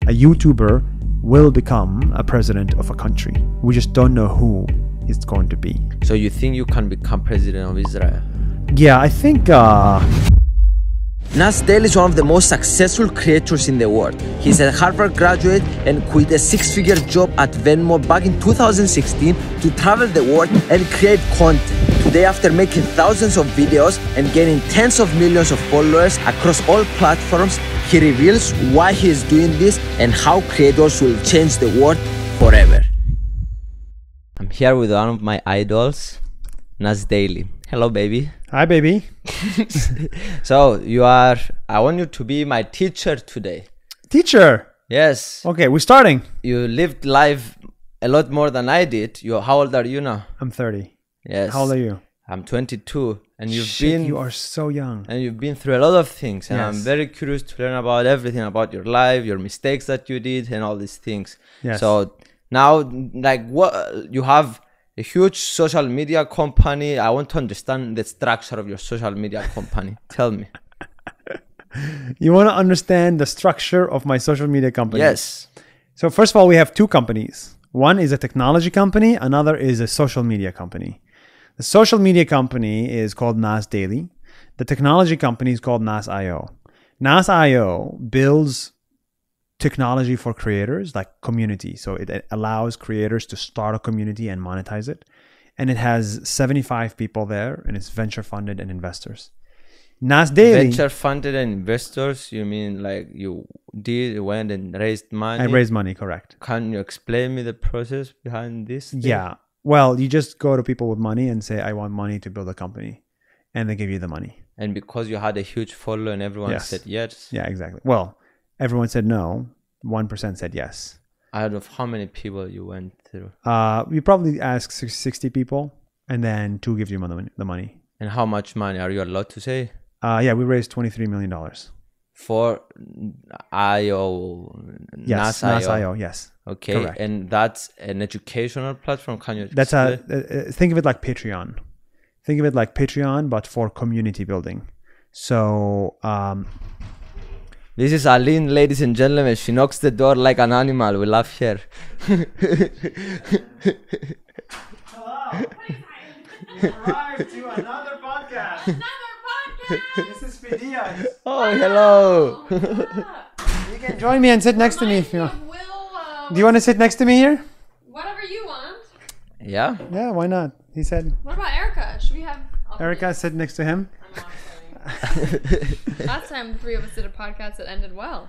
a YouTuber will become a president of a country. We just don't know who it's going to be. So you think you can become president of Israel? Yeah, I think Nas Daily is one of the most successful creators in the world. He's a Harvard graduate and quit a six-figure job at Venmo back in 2016 to travel the world and create content. Today, after making thousands of videos and gaining tens of millions of followers across all platforms, he reveals why he is doing this and how creators will change the world forever. I'm here with one of my idols, Nas Daily. Hello, baby. Hi, baby. So I want you to be my teacher today. Teacher. Yes. Okay, we're starting. You lived life a lot more than I did. How old are you now? I'm 30. Yes. How old are you? I'm 22. And You are so young. And you've been through a lot of things. And Yes. I'm very curious to learn about everything about your life, your mistakes that you did, and all these things. Yes. So now, like, what you have a huge social media company. I want to understand the structure of your social media company. Tell me. You want to understand the structure of my social media company? Yes. So first of all, we have two companies. One is a technology company. Another is a social media company. The social media company is called Nas Daily. The technology company is called Nas IO. Nas IO builds technology for creators, like community. So it allows creators to start a community and monetize it. And it has 75 people there, and it's venture funded and investors. Nas Daily. Venture funded and investors, you mean like you went and raised money? I raised money, correct. Can you explain me the process behind this thing? Yeah. Well, you just go to people with money and say, I want money to build a company. And they give you the money. And because you had a huge follow and everyone said yes? Yeah, exactly. Well, everyone said no. 1% said yes. Out of how many people you went through? You probably ask 60 people, and then 2 gives you the money. And how much money? Are you allowed to say? Yeah, we raised $23 million. For IO, Yes, Nas IO, yes. Okay, correct. And that's an educational platform. Can you That's explain? think of it like Patreon. Think of it like Patreon, but for community building. So, this is Aline, ladies and gentlemen. She knocks the door like an animal. We love her. hello. Arrived to another podcast. This is Fidias. Oh, hello. You can join me and sit next to me if you want. Do you want to sit next to me here? Whatever you want. Yeah? Yeah, why not? He said. What about Erica? Should we have... Erica, sit next to him. I'm not kidding. Last time the three of us did a podcast that ended well.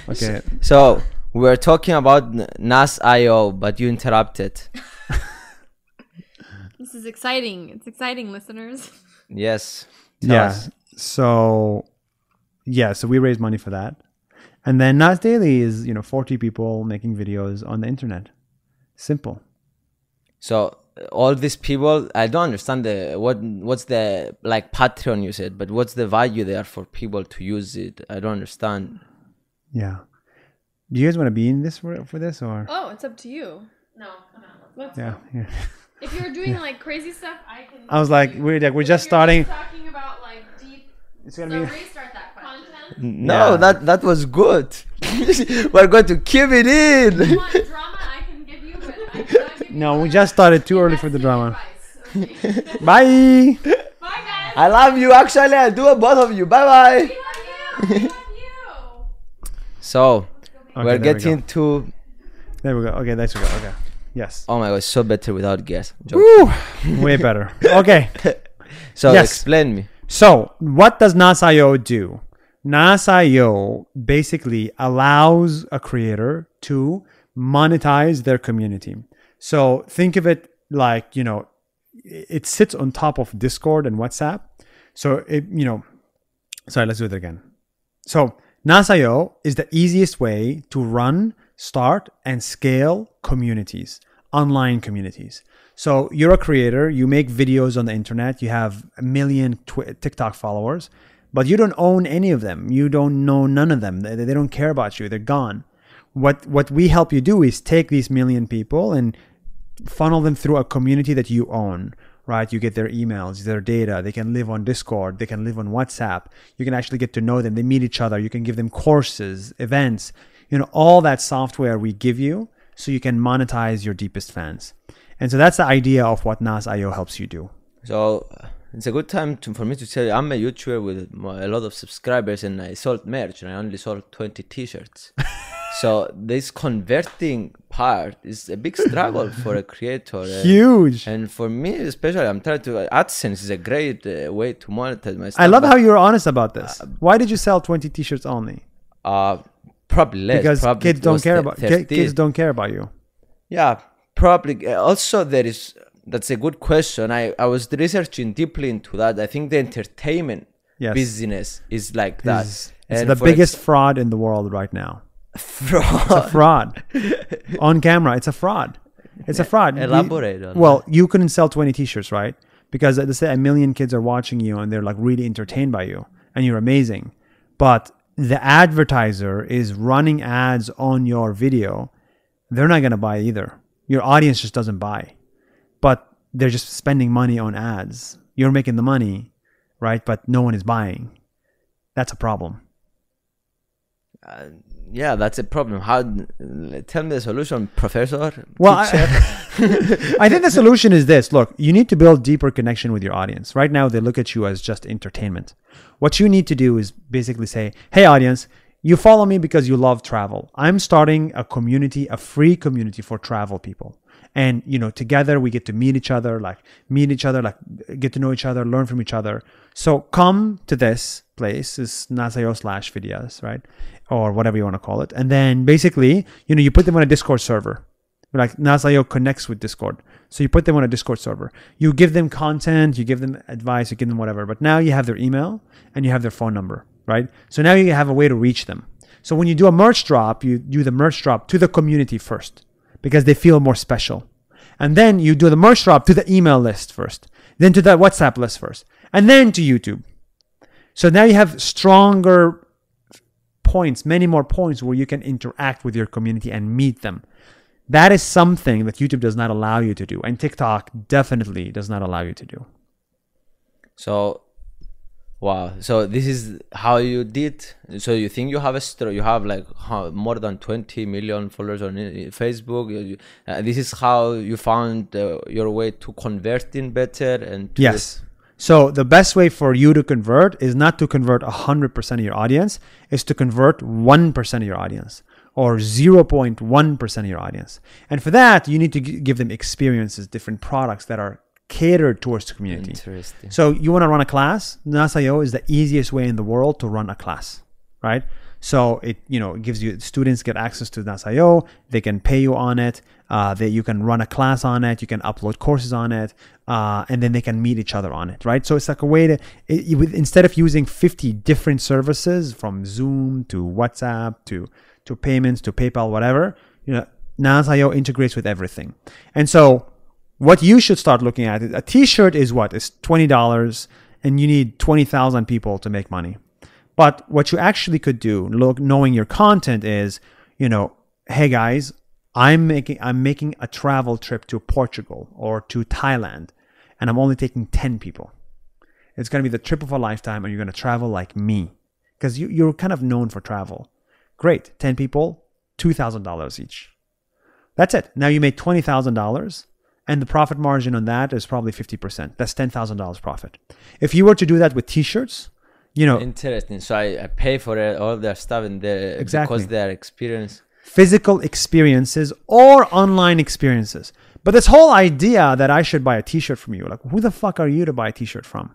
Okay. So we were talking about Nas IO, but you interrupted. This is exciting. It's exciting, listeners. Yes. Yeah. So we raised money for that. And then Nas Daily is, 40 people making videos on the internet. Simple. So all these people, I don't understand what's the, like, Patreon you said, but what's the value there for people to use it? I don't understand. Yeah. Do you guys want to be in this for this or? Oh, it's up to you. No, come on. Let's Yeah. go. If you're doing like crazy stuff, I can. I was like, we're just starting. Talking about like deep. It's gonna be. Restart that content. No, Yeah. that was good. We're going to keep it in. You want drama? I can give you, but I cannot give you. No, we just started too early for the drama. Advice. Okay. Bye. Bye, guys. I love you. Actually, I do both of you. Bye bye. We love you. We love you. So Okay, we're there we getting go. to. There we go. Okay, there we go. Okay. Yes. Oh my god, it's so better without gas. Woo! Way better. Okay. So Yes. explain me. So what does Nas IO do? Nas IO basically allows a creator to monetize their community. So think of it like, it sits on top of Discord and WhatsApp. So sorry, let's do it again. So Nas IO is the easiest way to run, start, and scale communities, online communities. So you're a creator, you make videos on the internet, you have 1 million TikTok followers, but you don't own any of them. You don't know none of them. They don't care about you. They're gone. What we help you do is take these 1 million people and funnel them through a community that you own, right? You get their emails, their data. They can live on Discord. They can live on WhatsApp. You can actually get to know them. They meet each other. You can give them courses, events, all that software we give you so you can monetize your deepest fans. And so that's the idea of what Nas IO helps you do. So it's a good time for me to tell you, I'm a YouTuber with a lot of subscribers, and I sold merch, and I only sold 20 t-shirts. So this converting part is a big struggle for a creator. Huge. And for me especially, I'm trying to, AdSense is a great way to monetize my stuff. I love how you're honest about this. Why did you sell 20 t-shirts only? Probably less. Because probably kids don't care about kids don't care about you. Yeah, probably. Also, that's a good question. I was researching deeply into that. I think the entertainment business is like that. It's the biggest fraud in the world right now. Fraud. It's a fraud. On camera, it's a fraud. It's a fraud. Elaborate on that. You couldn't sell 20 t-shirts, right? Because let's say 1 million kids are watching you and they're like really entertained by you and you're amazing. But the advertiser is running ads on your video. They're not going to buy either. Your audience just doesn't buy. But they're just spending money on ads. You're making the money, right? But no one is buying. That's a problem. Yeah, that's a problem. Tell me the solution, professor. Well, I think the solution is this. Look, you need to build deeper connection with your audience. Right now, they look at you as just entertainment. What you need to do is basically say, hey, audience, you follow me because you love travel. I'm starting a community, a free community for travel people. And, together we get to meet each other, get to know each other, learn from each other. So come to this place, is Nas IO/Fidias, right? Or whatever you want to call it. And then basically, you put them on a Discord server. Like Nas IO connects with Discord. So you put them on a Discord server. You give them content, you give them advice, you give them whatever. But now you have their email and you have their phone number, right? So now you have a way to reach them. So when you do a merch drop, you do the merch drop to the community first because they feel more special. And then you do the merch drop to the email list first, then to the WhatsApp list first, and then to YouTube. So now you have stronger points, many more points where you can interact with your community and meet them. That is something that YouTube does not allow you to do. And TikTok definitely does not allow you to do. So, wow. So this is how you did. So you think you have more than 20 million followers on Facebook. This is how you found your way to converting better and to yes. So the best way for you to convert is not to convert 100% of your audience, is to convert 1% of your audience or 0.1% of your audience. And for that, you need to give them experiences, different products that are catered towards the community. Interesting. So you want to run a class? Nas IO is the easiest way in the world to run a class, right? So it gives you, students get access to Nas IO. They can pay you on it. You can run a class on it. You can upload courses on it, and then they can meet each other on it, right? So it's like a way to instead of using 50 different services from Zoom to WhatsApp to payments to PayPal, whatever, Nas IO integrates with everything. And so what you should start looking at is a t-shirt is what? It's $20 and you need 20,000 people to make money. But what you actually could do, knowing your content is, hey guys, I'm making a travel trip to Portugal or to Thailand and I'm only taking 10 people. It's going to be the trip of a lifetime and you're going to travel like me because you're kind of known for travel. Great. 10 people, $2,000 each. That's it. Now you made $20,000 and the profit margin on that is probably 50%. That's $10,000 profit. If you were to do that with t-shirts, interesting. So I pay for all their stuff and because their experience. Physical experiences or online experiences. But this whole idea that I should buy a t-shirt from you, like who the fuck are you to buy a t-shirt from?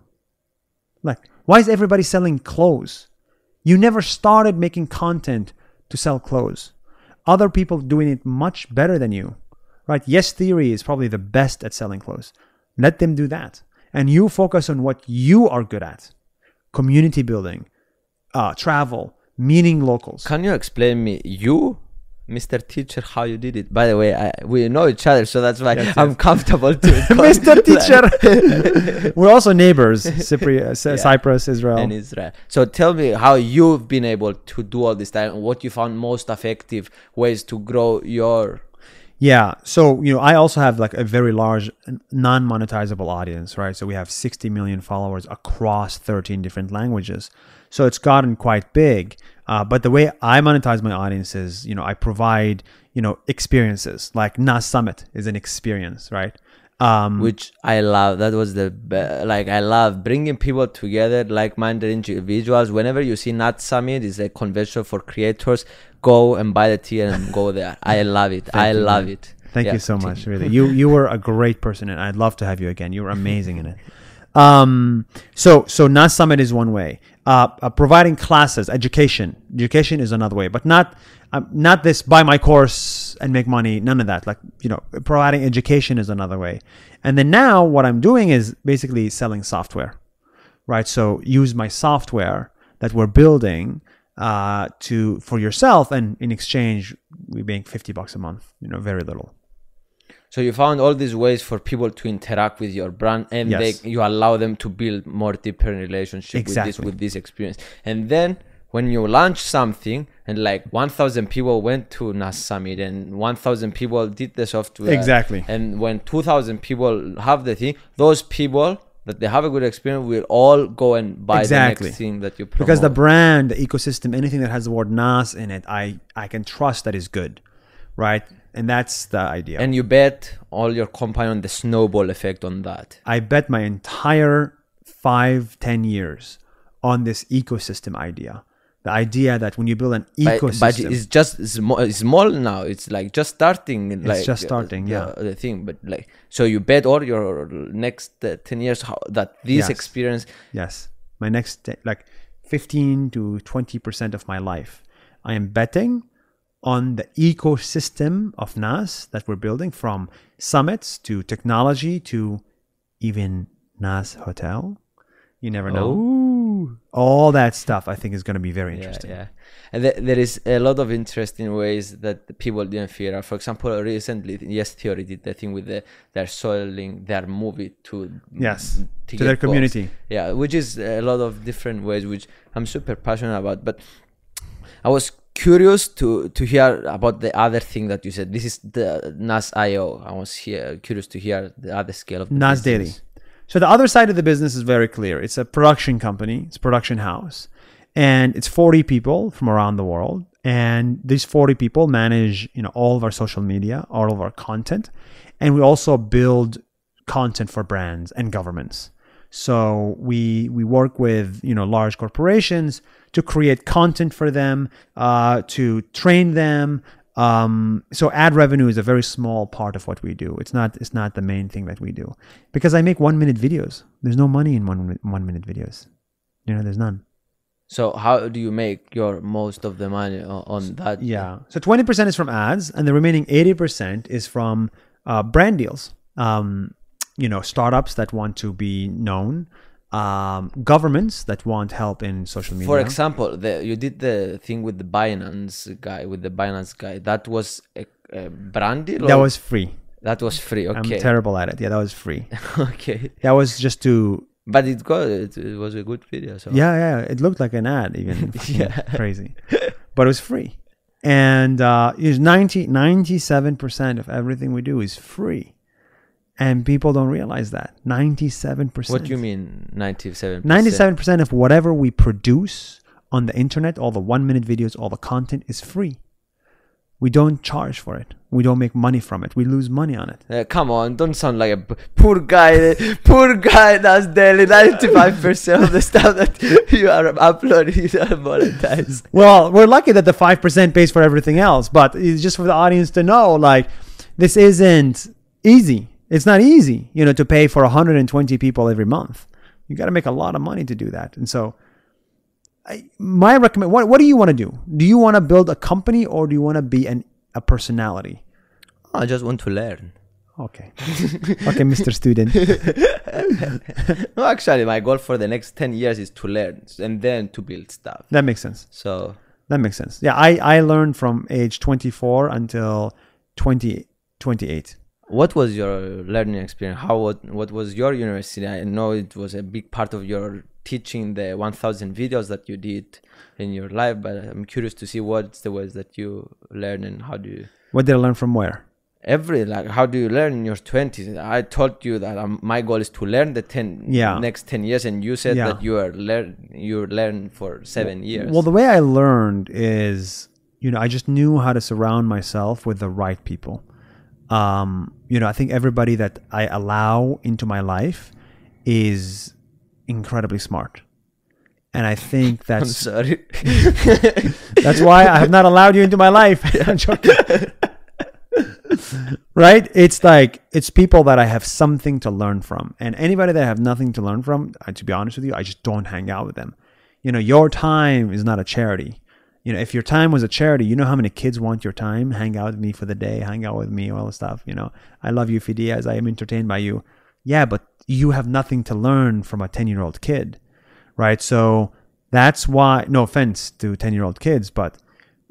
Like, why is everybody selling clothes? You never started making content to sell clothes. Other people doing it much better than you, right? Yes Theory is probably the best at selling clothes. Let them do that. And you focus on what you are good at. Community building, travel, meeting locals. Can you explain me, Mr. Teacher, how you did it? By the way, we know each other, so that's why I'm comfortable to Mr. Teacher. We're also neighbors, Cyprus, Israel. And Israel. So tell me how you've been able to do all this time and what you found most effective ways to grow your Yeah. So, I also have like a very large non-monetizable audience, right? So we have 60 million followers across 13 different languages. So it's gotten quite big. But the way I monetize my audience is, I provide, experiences. Like Nas Summit is an experience, right? Which I love. That was I love bringing people together, like-minded individuals. Whenever you see Nas Summit, it's a convention for creators. Go and buy the ticket and go there. I love it. I love it. Thank you so much. Really, you were a great person, and I'd love to have you again. You were amazing in it. So Nas Summit is one way. Providing classes, education is another way, but not this buy my course and make money. None of that. Providing education is another way. And then now what I'm doing is basically selling software, right? So use my software that we're building for yourself, and in exchange we make $50 a month. Very little. So you found all these ways for people to interact with your brand, and yes. you allow them to build more deeper relationship exactly. with this experience. And then when you launch something and 1,000 people went to Nas Summit and 1,000 people did the software. Exactly. And when 2,000 people have the thing, those people that they have a good experience will all go and buy the next thing that you promote. Because the brand, the ecosystem, anything that has the word Nas in it, I can trust that is good, right? And that's the idea. And you bet all your company on the snowball effect on that. I bet my entire 5-10 years on this ecosystem idea. The idea that when you build an ecosystem, but it's just small now. It's just starting. It's just starting. The thing, but so you bet all your next 10 years that this experience. Yes, my next 15 to 20% of my life, I am betting on the ecosystem of Nas that we're building, from summits to technology to even Nas Hotel. You never know. Ooh. All that stuff I think is going to be very interesting. Yeah. And there is a lot of interesting ways that the people didn't figure out. For example, recently, Yes Theory did the thing with they're selling their movie to their community. Yeah, which is a lot of different ways, which I'm super passionate about. But I was curious to hear about the other thing that you said. This is the Nas IO. I was curious to hear the other scale of the Nas business. Daily. So the other side of the business is very clear. It's a production company. It's a production house. And it's 40 people from around the world. And these 40 people manage, all of our social media, all of our content. And we also build content for brands and governments. So we work with, large corporations to create content for them, to train them. So ad revenue is a very small part of what we do. It's not the main thing that we do, because I make 1-minute videos. There's no money in 1-minute videos. There's none. So how do you make your most of the money on that? Yeah. So 20% is from ads, and the remaining 80% is from brand deals. Startups that want to be known, governments that want help in social media. For example, you did the thing with the Binance guy. That was a brand deal? That was free. That was free. Okay. I'm terrible at it. Yeah, that was free. Okay. That was just to. But it was a good video. So. Yeah. It looked like an ad, even. Crazy. But it was free. And 97% of everything we do is free. And people don't realize that. 97%. What do you mean 97%? 97% of whatever we produce on the internet, all the 1-minute videos, all the content is free. We don't charge for it. We don't make money from it. We lose money on it. Come on, don't sound like a poor guy. Poor guy, Nas Daily. 95% of the stuff that you are uploading is monetized. Well, we're lucky that the 5% pays for everything else. But it's just for the audience to know, this isn't easy. It's not easy, to pay for 120 people every month. You got to make a lot of money to do that. And so my what do you want to do? Do you want to build a company, or do you want to be a personality? I just want to learn. Okay. Okay, Mr. Student. No, actually, my goal for the next 10 years is to learn and then to build stuff. That makes sense. So that makes sense. Yeah, I learned from age 24 until 28. What was your learning experience? What was your university? I know it was a big part of your teaching, the 1,000 videos that you did in your life, but I'm curious to see what's the ways that you learn and how do you... What did I learn from where? how do you learn in your 20s? I told you that my goal is to learn the next 10 years, and you said that you learn for 7 years. Well, the way I learned is, I just knew how to surround myself with the right people. I think everybody that I allow into my life is incredibly smart. And I think that's... I'm sorry. That's why I have not allowed you into my life. I'm joking. Right? It's people that I have something to learn from. And anybody that I have nothing to learn from, to be honest with you, I just don't hang out with them. Your time is not a charity. If your time was a charity, you know how many kids want your time? Hang out with me for the day, hang out with me, all the stuff. I love you, Fidias. I am entertained by you. Yeah, but you have nothing to learn from a 10-year-old kid, right? So that's why, no offense to 10-year-old kids, but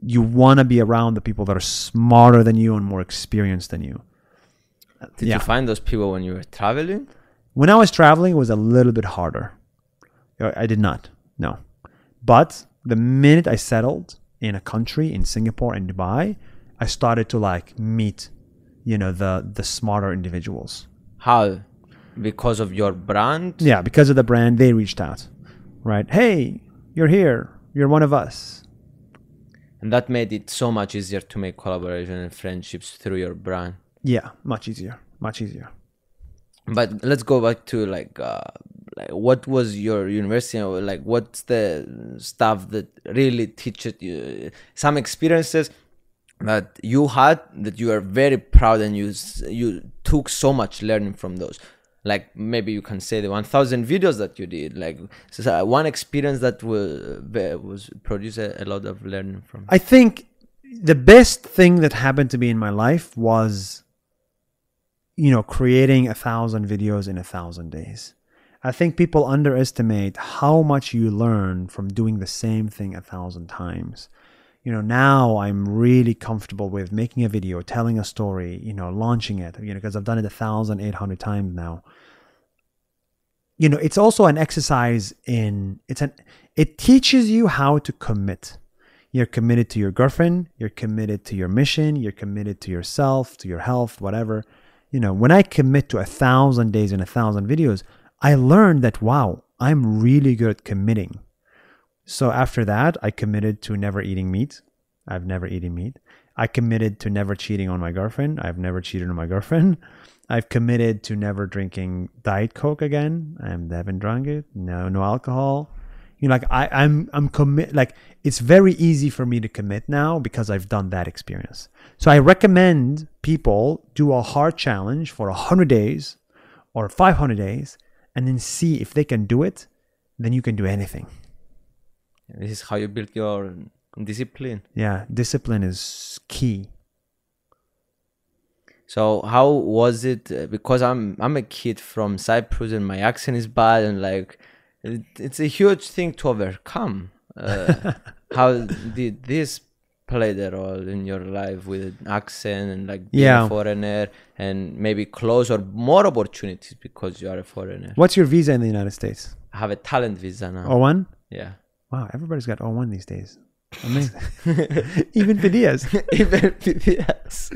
you want to be around the people that are smarter than you and more experienced than you. Did you find those people when you were traveling? When I was traveling, it was a little bit harder. I did not, no. But the minute I settled in a country, in Singapore and Dubai, I started to meet, the smarter individuals. How? Because of your brand? Yeah, because of the brand, they reached out, right? Hey, you're here. You're one of us. And that made it so much easier to make collaboration and friendships through your brand. Yeah, much easier. Much easier. But let's go back to what was your university? What's the stuff that really teaches you? Some experiences that you had that you are very proud, and you took so much learning from those. Maybe you can say the 1,000 videos that you did. One experience that was produced a lot of learning from. I think the best thing that happened to me in my life was, creating 1,000 videos in 1,000 days. I think people underestimate how much you learn from doing the same thing 1,000 times. Now I'm really comfortable with making a video, telling a story, launching it, because I've done it 1,800 times now. It's also an exercise it teaches you how to commit. You're committed to your girlfriend, you're committed to your mission, you're committed to yourself, to your health, whatever. When I commit to 1,000 days and 1,000 videos, I learned that, wow, I'm really good at committing. So after that, I committed to never eating meat. I've never eaten meat. I committed to never cheating on my girlfriend. I've never cheated on my girlfriend. I've committed to never drinking Diet Coke again. I haven't drunk it. No alcohol. I'm commit. It's very easy for me to commit now because I've done that experience. So I recommend people do a hard challenge for 100 days or 500 days, and then see if they can do it. Then you can do anything. This is how you build your discipline. Yeah, discipline is key. So how was it? Because I'm a kid from Cyprus and my accent is bad, and it's a huge thing to overcome. How did this play the role in your life with an accent and being a foreigner, and maybe close or more opportunities because you are a foreigner? What's your visa in the United States? I have a talent visa now. O1? Yeah. Wow, everybody's got O1 these days. Amazing. Even Fidias. Even Fidias.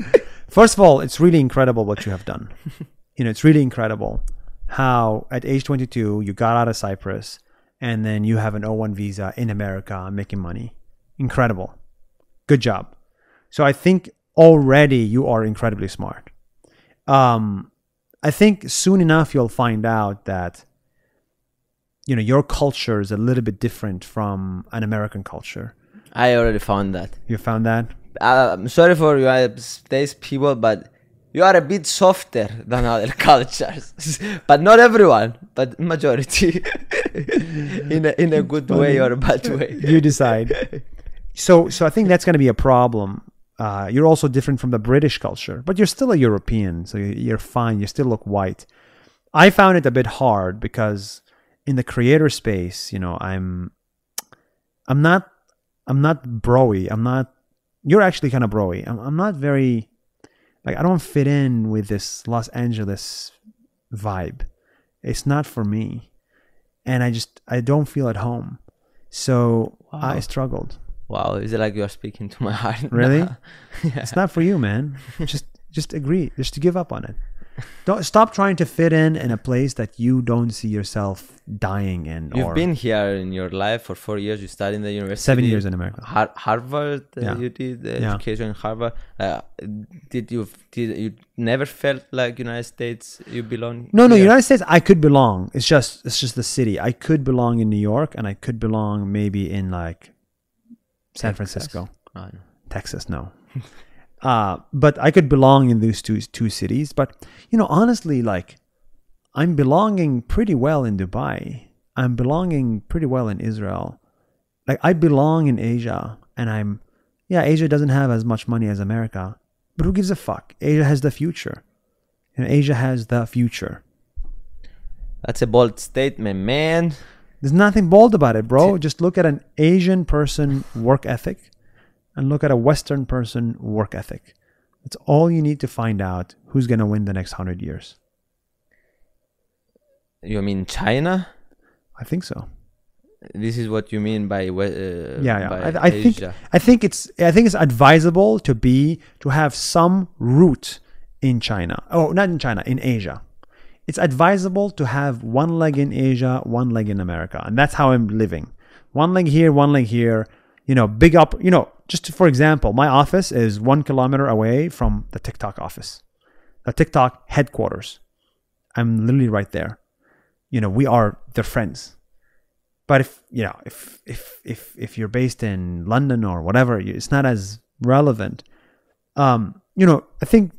First of all, it's really incredible what you have done. It's really incredible how at age 22, you got out of Cyprus and then you have an O1 visa in America making money. Incredible. Good job. So I think already you are incredibly smart. I think soon enough you'll find out that your culture is a little bit different from an American culture. I already found that. You found that? I'm sorry for United States people, but you are a bit softer than other cultures. But not everyone, but majority. in a good way or a bad way. You decide. So I think that's going to be a problem. You're also different from the British culture, but you're still a European, so you're fine. You still look white. I found it a bit hard because in the creator space, I'm not broy. You're actually kind of broy. I'm not very, I don't fit in with this Los Angeles vibe. It's not for me. And I don't feel at home. So wow. I struggled. Wow. Is it like you're speaking to my heart? Really? Yeah. It's not for you, man. Just agree. Just to give up on it. Don't stop trying to fit in a place that you don't see yourself dying in. You've been here in your life for 4 years. You studied in the university. 7 years in America. Harvard. You did education in Harvard. Did you never felt like United States? You belong? No. United States. I could belong. It's just the city. I could belong in New York, and I could belong maybe in like San Francisco, Texas. No. But I could belong in those two cities. But, honestly, like, I'm belonging pretty well in Dubai. I'm belonging pretty well in Israel. Like, I belong in Asia. And Asia doesn't have as much money as America. But who gives a fuck? Asia has the future. Asia has the future. That's a bold statement, man. There's nothing bold about it, bro. Just look at an Asian person work ethic. And look at a Western person work ethic. That's all you need to find out who's going to win the next 100 years. You mean China? I think so. This is what you mean by I Asia. think it's advisable to have some root in China. Oh, not in China, in Asia. It's advisable to have one leg in Asia, one leg in America, and that's how I'm living. One leg here, one leg here. Big up. Just for example, my office is 1 kilometer away from the TikTok office, the TikTok headquarters. I'm literally right there. We are their friends. But if you're based in London or whatever, it's not as relevant. I think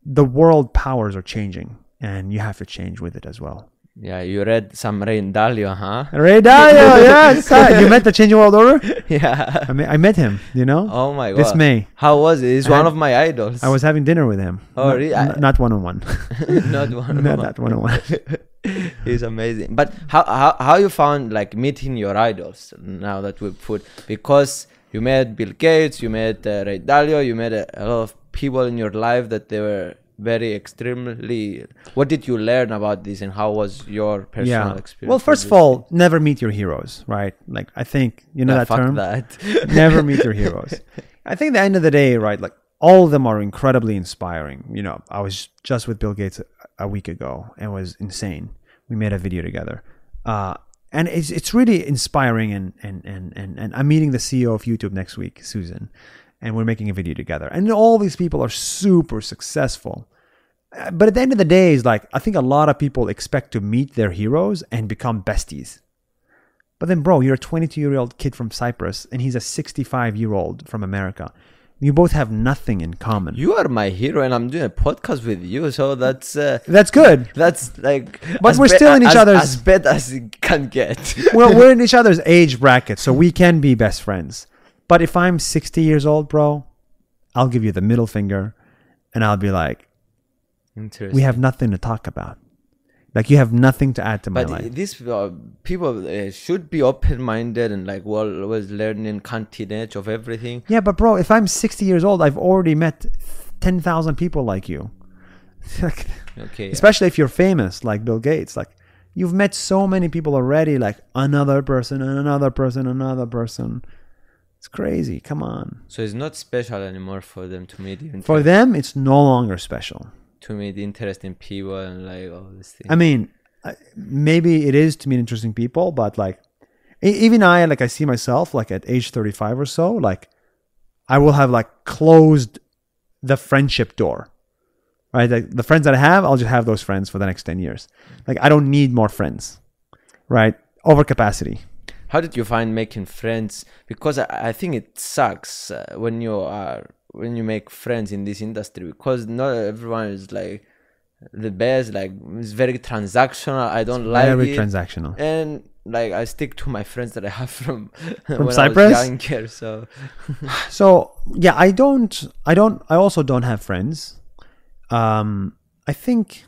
the world powers are changing, and you have to change with it as well. Yeah, you read some Ray Dalio, huh? Ray Dalio, yes. You met the Changing World Order? Yeah. I met him, Oh my God. This May. How was it? He's one of my idols. I was having dinner with him. Oh, really? Not one-on-one. Not one-on-one. Not that one-on-one. He's amazing. But how you found like meeting your idols now that we put, because you met Bill Gates, you met Ray Dalio, you met a lot of people in your life that they were very extremely. What did you learn about this, and how was your personal experience? Well, first of all, never meet your heroes, right? Like, I think that fuck term. That. Never meet your heroes. I think at the end of the day, right? Like, all of them are incredibly inspiring. I was just with Bill Gates a week ago, and it was insane. We made a video together, and it's really inspiring. And I'm meeting the CEO of YouTube next week, Susan. And we're making a video together. And all these people are super successful. But at the end of the day, it's like, I think a lot of people expect to meet their heroes and become besties. But then, bro, you're a 22-year-old kid from Cyprus, and he's a 65-year-old from America. You both have nothing in common. You are my hero, and I'm doing a podcast with you, so that's good. That's like, but we're still in each other's, as bad as it can get. Well, we're in each other's age bracket, so we can be best friends. But if I'm 60 years old, bro, I'll give you the middle finger, and I'll be like, we have nothing to talk about. Like, you have nothing to add to my life. But these people should be open-minded and like always learning cutting edge of everything. Yeah, but bro, if I'm 60 years old, I've already met 10,000 people like you. Okay. Especially if you're famous, like Bill Gates. Like, you've met so many people already, like another person and another person, another person. It's crazy. Come on. So it's not special anymore for them to meet. For them, it's no longer special. To meet interesting people and like all this thing. I mean, maybe it is to meet interesting people, but like, even I see myself like at age 35 or so, like I will have like closed the friendship door, right? Like, the friends that I have, I'll just have those friends for the next 10 years. Like, I don't need more friends, right? Overcapacity. How did you find making friends? Because I think it sucks when you make friends in this industry, because not everyone is like the best. Like, it's very transactional. I don't like it. Very transactional. And like, I stick to my friends that I have from when Cyprus? I was younger. So yeah, I also don't have friends. I think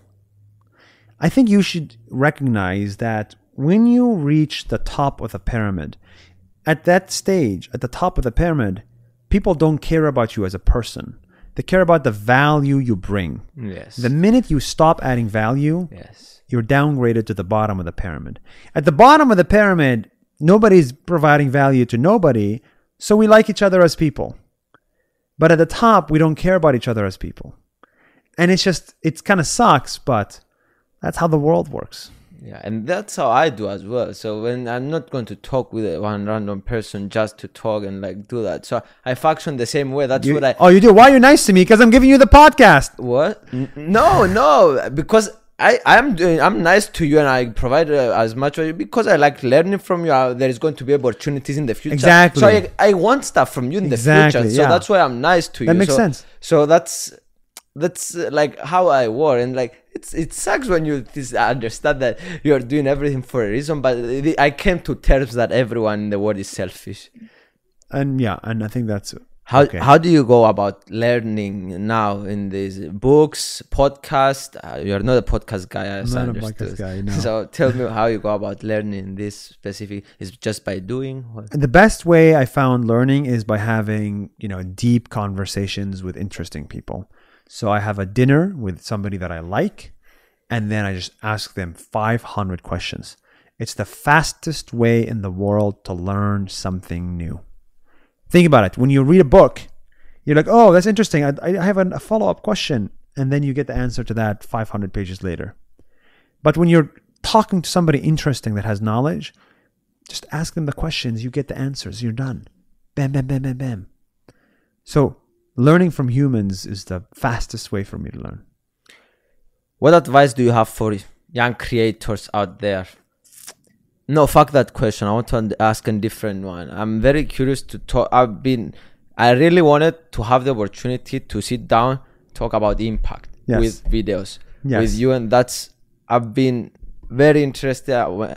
you should recognize that when you reach the top of the pyramid, at that stage, at the top of the pyramid, people don't care about you as a person. They care about the value you bring. Yes. The minute you stop adding value, Yes. you're downgraded to the bottom of the pyramid. At the bottom of the pyramid, nobody's providing value to nobody, so we like each other as people. But at the top, we don't care about each other as people. And it's kind of sucks, but that's how the world works. Yeah, and that's how I do as well. So when I'm not going to talk with one random person just to talk and like do that. So I function the same way. That's what I... Oh, you do? Why are you nice to me? Because I'm giving you the podcast. What? No, because I'm nice to you and I provide as much because I like learning from you. There is going to be opportunities in the future. Exactly. So I want stuff from you in the future. So that's why I'm nice to you. That makes sense. So that's like how I work, and like it sucks when you understand that you're doing everything for a reason. But I came to terms that everyone in the world is selfish. And I think that's how do you go about learning now in these books, podcast? You're not a podcast guy, as I understood. Podcast guy, no. So tell me how you go about learning this specific. Is it just by doing? The best way I found learning is by having deep conversations with interesting people. So I have a dinner with somebody that I like, and then I just ask them 500 questions. It's the fastest way in the world to learn something new. Think about it. When you read a book, you're like, oh, that's interesting. I have a follow-up question. And then you get the answer to that 500 pages later. But when you're talking to somebody interesting that has knowledge, just ask them the questions. You get the answers. You're done. Bam, bam, bam, bam, bam. So learning from humans is the fastest way for me to learn. What advice do you have for young creators out there? No, fuck that question. I want to ask a different one. I'm very curious to talk. I really wanted to have the opportunity to sit down, talk about impact with videos with you. And I've been very interested.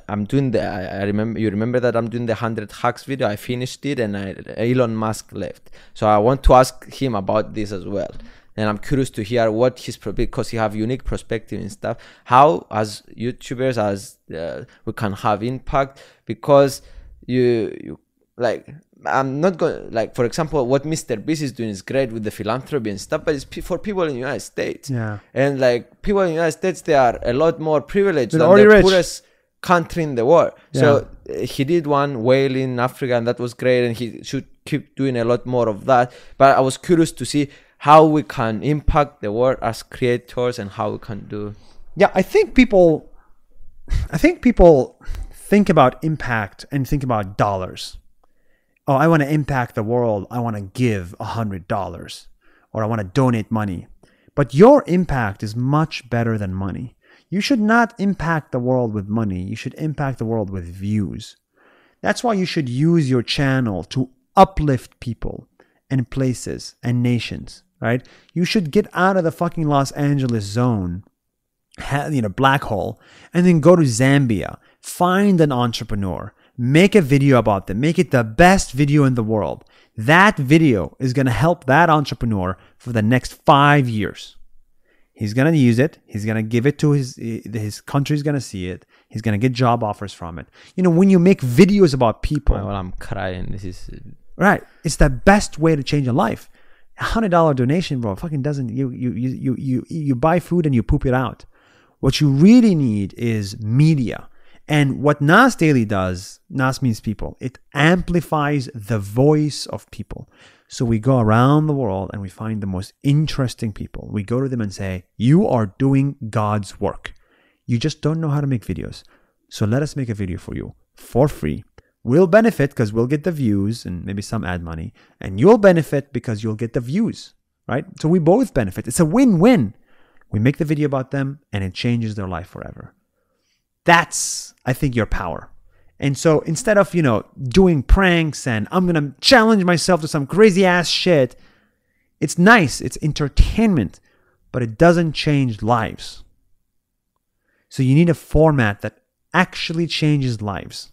I'm doing you remember that I'm doing the 100 hacks video. I finished it and Elon Musk left. So I want to ask him about this as well. And I'm curious to hear what because he have unique perspective and stuff. How as YouTubers, we can have impact, because you like, I'm not going, like, for example, what Mr. Beast is doing is great with the philanthropy and stuff, but it's for people in the United States. Yeah. And like people in the United States, they are a lot more privileged They're than the rich. poorest country in the world. Yeah. So he did one whale in Africa, and that was great, and he should keep doing a lot more of that. But I was curious to see how we can impact the world as creators and how we can do. Yeah, I think people think about impact and think about dollars. Oh, I want to impact the world. I want to give $100, or I want to donate money. But your impact is much better than money. You should not impact the world with money. You should impact the world with views. That's why you should use your channel to uplift people and places and nations, right? You should get out of the fucking Los Angeles zone, black hole, and then go to Zambia, find an entrepreneur, make a video about them, make it the best video in the world. That video is going to help that entrepreneur for the next 5 years. He's going to use it. He's going to give it to his country's going to see it. He's going to get job offers from it. When you make videos about people. Well, I'm crying. This is... Right. It's the best way to change a life. $100 donation, bro, fucking doesn't... You buy food and you poop it out. What you really need is media. And what Nas Daily does, Nas means people, it amplifies the voice of people. So we go around the world and we find the most interesting people. We go to them and say, you are doing God's work. You just don't know how to make videos. So let us make a video for you for free. We'll benefit because we'll get the views and maybe some ad money. And you'll benefit because you'll get the views, right? So we both benefit. It's a win-win. We make the video about them and it changes their life forever. That's, I think, your power. And so instead of, doing pranks and I'm going to challenge myself to some crazy ass shit, it's nice. It's entertainment, but it doesn't change lives. So you need a format that actually changes lives.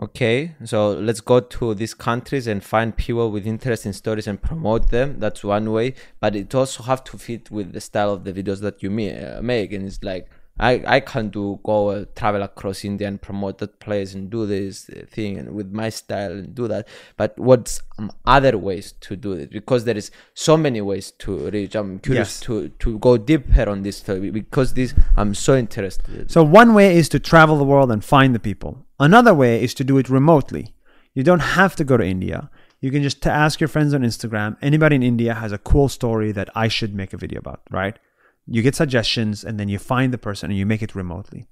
Okay, so let's go to these countries and find people with interesting stories and promote them. That's one way, but it also have to fit with the style of the videos that you make. And it's like, I can go travel across India and promote that place and do this thing and with my style and do that. But what's other ways to do it? Because there is so many ways to reach. I'm curious to go deeper on this story, because I'm so interested. So one way is to travel the world and find the people. Another way is to do it remotely. You don't have to go to India. You can just ask your friends on Instagram. Anybody in India has a cool story that I should make a video about, right? You get suggestions and then you find the person and you make it remotely.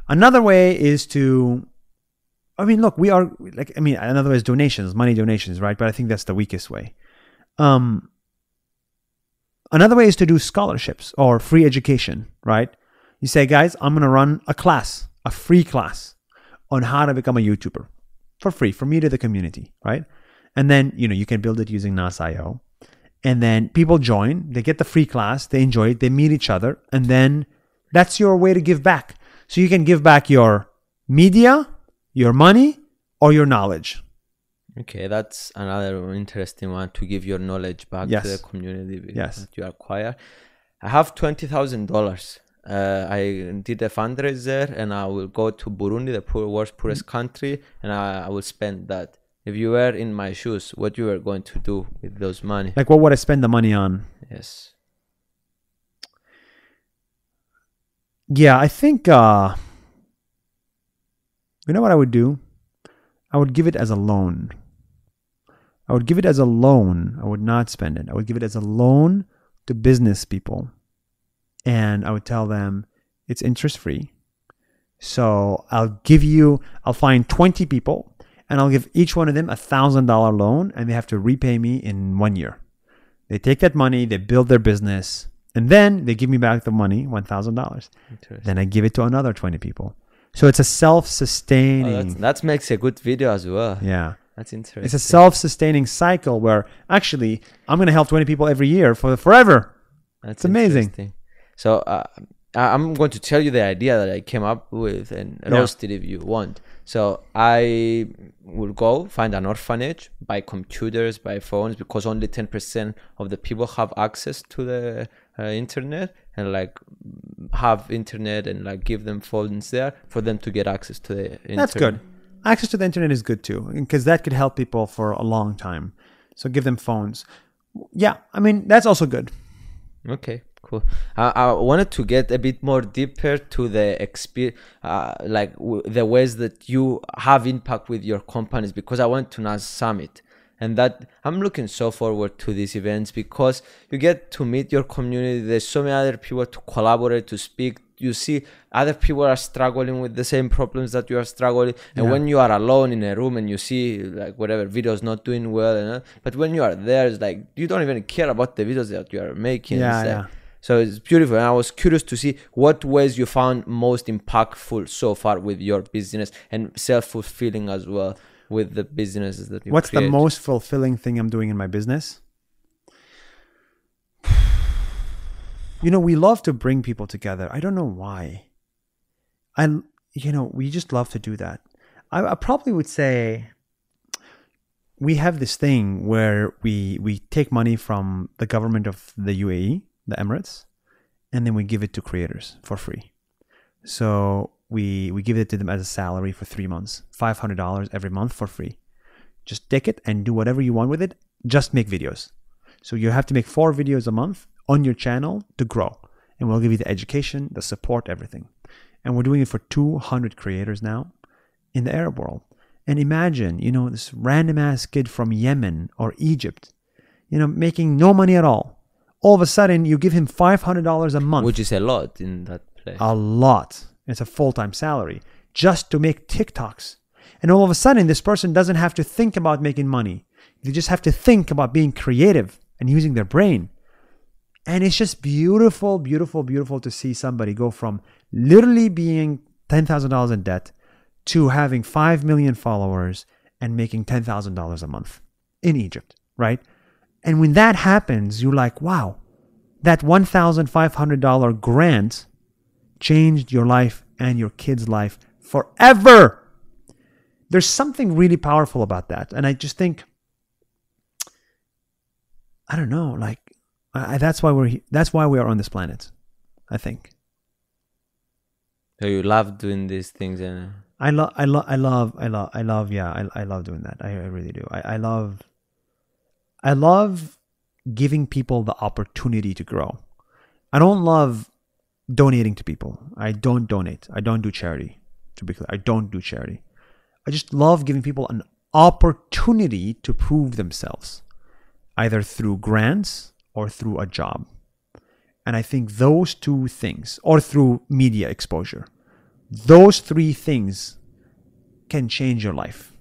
Another way is to, look, another way is donations, money donations, right? But I think that's the weakest way. Another way is to do scholarships or free education, right? You say, guys, I'm going to run a class, a free class on how to become a YouTuber for free, for me to the community, right? And then, you can build it using Nas IO. And then people join, they get the free class, they enjoy it, they meet each other. And then that's your way to give back. So you can give back your media, your money, or your knowledge. Okay, that's another interesting one, to give your knowledge back to the community that you acquire. I have $20,000. I did a fundraiser and I will go to Burundi, the world's poorest country, and I will spend that. If you were in my shoes, what you were going to do with those money? Like, what would I spend the money on? Yes. Yeah, I think, you know what I would do? I would give it as a loan. I would give it as a loan. I would not spend it. I would give it as a loan to business people. And I would tell them it's interest free. So I'll find 20 people and I'll give each one of them $1,000 loan, and they have to repay me in 1 year. They take that money, they build their business, and then they give me back the money, $1,000. Then I give it to another 20 people. So it's a self-sustaining. That makes a good video as well. Yeah. That's interesting. It's a self-sustaining cycle where actually I'm going to help 20 people every year for forever. That's amazing. So I'm going to tell you the idea that I came up with and roast it if you want. So I will go find an orphanage, buy computers, buy phones, because only 10% of the people have access to the internet, and like have internet and like give them phones there for them to get access to the internet. That's good. Access to the internet is good too, because that could help people for a long time. So give them phones. Yeah, that's also good. Okay, cool. I wanted to get a bit more deeper to the experience, the ways that you have impact with your companies, because I went to Nas Summit, and that I'm looking so forward to these events because you get to meet your community. There's so many other people to collaborate, to speak. You see other people are struggling with the same problems that you are struggling, and when you are alone in a room and you see like whatever videos not doing well, but when you are there, it's like you don't even care about the videos that you are making. So it's beautiful, and I was curious to see what ways you found most impactful so far with your business and self-fulfilling as well with the businesses that you What's create. the most fulfilling thing I'm doing in my business? We love to bring people together. I don't know why. We just love to do that. I probably would say we have this thing where we take money from the government of the UAE, the Emirates, and then we give it to creators for free. So we give it to them as a salary for 3 months, $500 every month for free. Just take it and do whatever you want with it. Just make videos. So you have to make 4 videos a month on your channel to grow. And we'll give you the education, the support, everything. And we're doing it for 200 creators now in the Arab world. And imagine, this random ass kid from Yemen or Egypt, making no money at all. All of a sudden, you give him $500 a month. Which is a lot in that place. A lot. It's a full-time salary just to make TikToks. And all of a sudden, this person doesn't have to think about making money. They just have to think about being creative and using their brain. And it's just beautiful, beautiful, beautiful to see somebody go from literally being $10,000 in debt to having 5 million followers and making $10,000 a month in Egypt, right? And when that happens, you're like, wow, that $1,500 grant changed your life and your kid's life forever. There's something really powerful about that. And I just think, I don't know, like, that's why we are on this planet, I think. So you love doing these things, and I love doing that. I really do. I love giving people the opportunity to grow. I don't love donating to people. I don't donate. I don't do charity. To be clear, I don't do charity. I just love giving people opportunity to prove themselves, either through grants or through a job. And I think those two things, or through media exposure, those three things can change your life.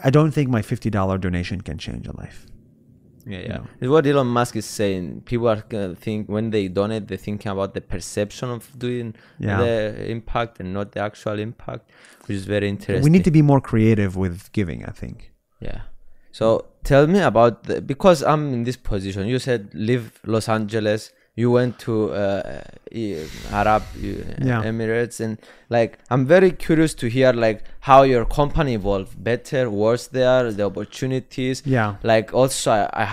I don't think my $50 donation can change your life. Yeah. It's what Elon Musk is saying. People are gonna think when they donate, they're thinking about the perception of doing the impact and not the actual impact, which is very interesting. We need to be more creative with giving, I think. Yeah. So tell me about because I'm in this position. You said live Los Angeles. You went to Arab Emirates, and like I'm very curious to hear like how your company evolved, better, worse there, the opportunities. Yeah. Like also I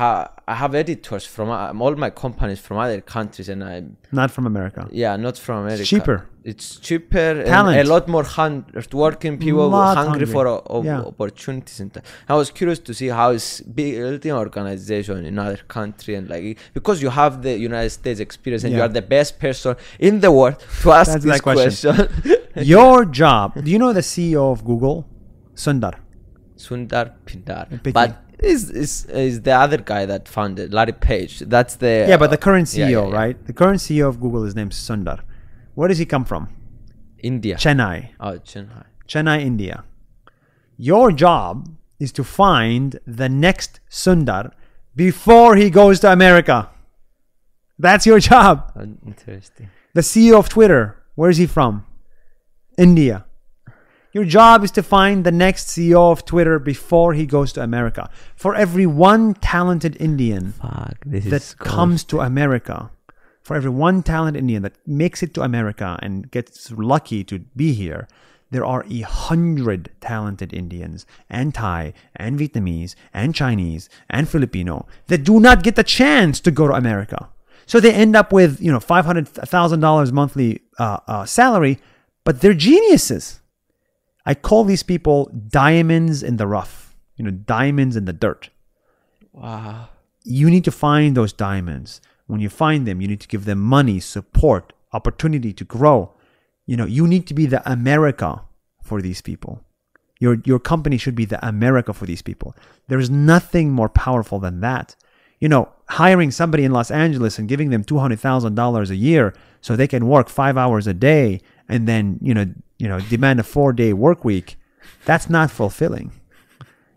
have editors from all my companies from other countries, and I'm not from America. Yeah, not from America. It's cheaper. It's cheaper. Talent. And a lot more hardworking people hungry for opportunities. And I was curious to see how is building an organization in another country, and like because you have the United States experience and you are the best person in the world to ask this question. Your job. Do you know the CEO of Google? Sundar Pichai. But is the other guy that founded Larry Page? That's the but the current CEO, right? The current CEO of Google is named Sundar. Where does he come from? India. Chennai. Oh, Chennai. Chennai, India. Your job is to find the next Sundar before he goes to America. That's your job. Interesting. The CEO of Twitter, where is he from? India. Your job is to find the next CEO of Twitter before he goes to America. For every one talented Indian that comes to America, for every one talented Indian that makes it to America and gets lucky to be here, there are 100 talented Indians and Thai and Vietnamese and Chinese and Filipino that do not get the chance to go to America. So they end up with, $500,000 monthly salary, but they're geniuses. I call these people diamonds in the rough, diamonds in the dirt. Wow. You need to find those diamonds. When you find them, you need to give them money, support, opportunity to grow. You need to be the America for these people. Your company should be the America for these people. There's nothing more powerful than that. Hiring somebody in Los Angeles and giving them $200,000 a year so they can work 5 hours a day and then, demand a 4-day work week. That's not fulfilling.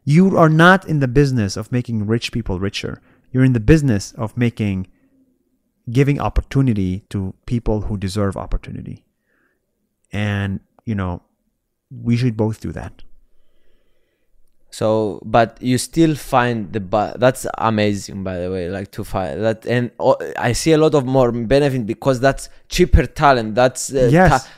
You are not in the business of making rich people richer. You're in the business of giving opportunity to people who deserve opportunity. And, we should both do that. So, but you still find that's amazing, by the way, like to find that. And I see a lot of more benefit because that's cheaper talent. That's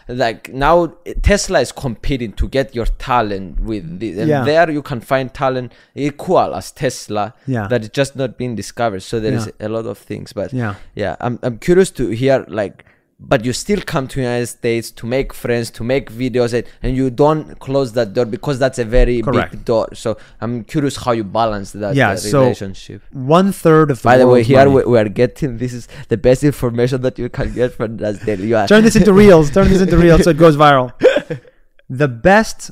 like now Tesla is competing to get your talent with this. And there you can find talent equal as Tesla that is just not being discovered. So there is a lot of things, but I'm curious to hear like, but you still come to the United States to make friends, to make videos, and you don't close that door because that's a very big door. So I'm curious how you balance that relationship. So 1/3 of the By the way, here we are getting, this is the best information that you can get from Nas Daily. Turn this into reels. Turn this into reels so it goes viral. The best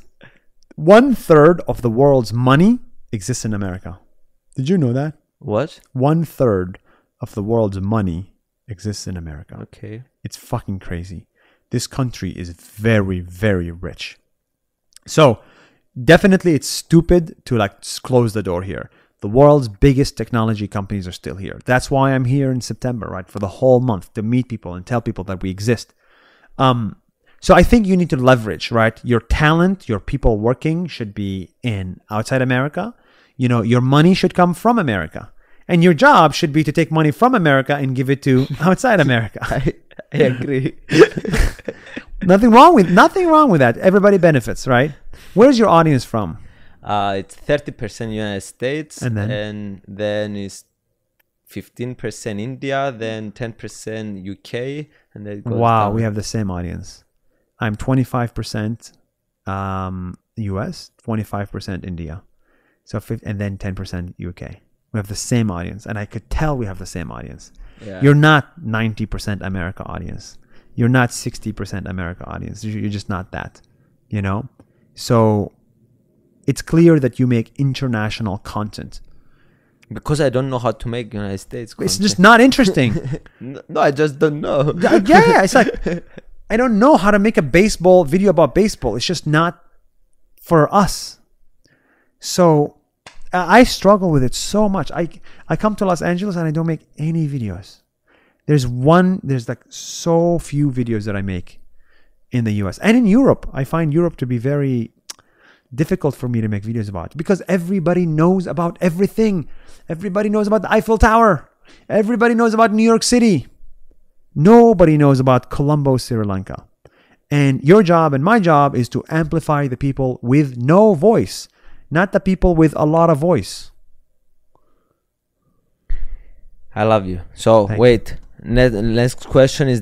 1/3 of the world's money exists in America. Did you know that? What? 1/3 of the world's money exists in America. Okay. It's fucking crazy. This country is very, very rich. So definitely it's stupid to close the door here. The world's biggest technology companies are still here. That's why I'm here in September, right? For the whole month to meet people and tell people that we exist. So I think you need to leverage, right? Your talent, your people working should be outside America. Your money should come from America. And your job should be to take money from America and give it to outside America. I agree. Nothing wrong with that. Everybody benefits, right? Where's your audience from? It's 30% United States, and then it's 15% India, then 10% UK, and then it goes down. We have the same audience. I'm 25% US, 25% India, and then 10% UK. We have the same audience, and I could tell we have the same audience. Yeah. You're not 90% America audience. You're not 60% America audience. You're just not that, So it's clear that you make international content. Because I don't know how to make United States content. It's just not interesting. No, I just don't know. Yeah, it's like, I don't know how to make a baseball video about baseball. It's just not for us. So I struggle with it so much. I come to Los Angeles and I don't make any videos. There's like so few videos that I make in the US and in Europe. I find Europe to be very difficult for me to make videos about because everybody knows about everything. Everybody knows about the Eiffel Tower. Everybody knows about New York City. Nobody knows about Colombo, Sri Lanka. And your job and my job is to amplify the people with no voice, not the people with a lot of voice. I love you. So wait, next question is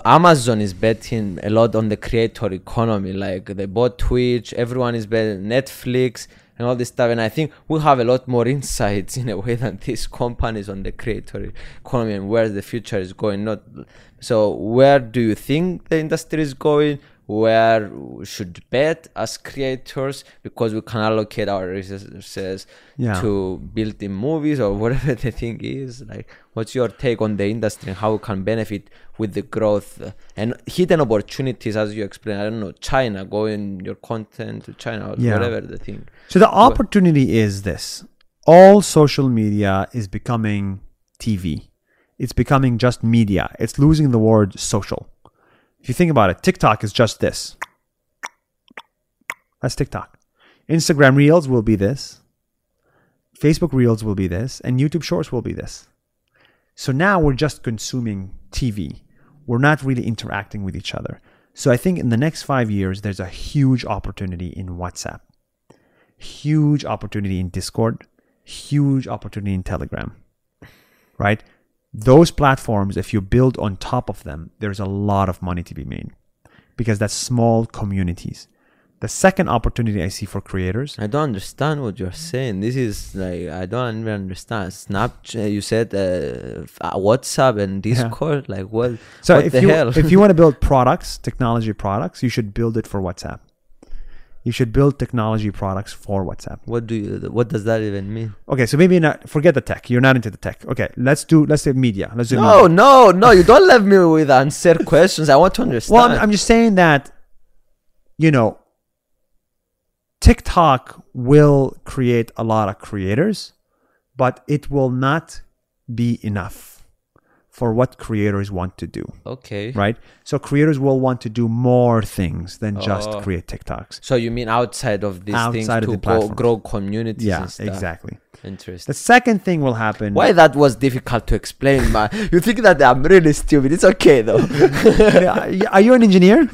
Amazon is betting a lot on the creator economy. Like they bought Twitch, everyone is betting Netflix and all this stuff. And I think we have a lot more insights in a way than these companies on the creator economy and where the future is going. So where do you think the industry is going? Where we should bet as creators because we can allocate our resources to building movies or whatever the thing is. Like, what's your take on the industry and how we can benefit with the growth and hidden opportunities, as you explained? I don't know, China, going your content to China or whatever the thing. So the opportunity is this. All social media is becoming TV. It's becoming just media. It's losing the word social. If you think about it, TikTok is just this. That's TikTok. Instagram Reels will be this. Facebook Reels will be this. And YouTube Shorts will be this. So now we're just consuming TV. We're not really interacting with each other. So I think in the next 5 years, there's a huge opportunity in WhatsApp. Huge opportunity in Discord. Huge opportunity in Telegram. Right? Those platforms, if you build on top of them, there's a lot of money to be made because that's small communities. The second opportunity I see for creators. I don't understand what you're saying. This is like, I don't even understand. Snapchat, you said WhatsApp and Discord. Like what? So what if the hell? If you want to build products, technology products, you should build it for WhatsApp. You should build technology products for WhatsApp. What does that even mean? Okay, so maybe not. Forget the tech. You're not into the tech. Okay, let's say media. Let's do No, media. no. You don't let me with answer questions. I want to understand. Well, I'm just saying that, TikTok will create a lot of creators, but it will not be enough for what creators want to do. Okay. Right? So creators will want to do more things than just create TikToks. So you mean outside of these things to grow communities and stuff? Yeah, exactly. Interesting. The second thing will happen. Why that was difficult to explain, man? You think that I'm really stupid. It's okay though. Are you an engineer?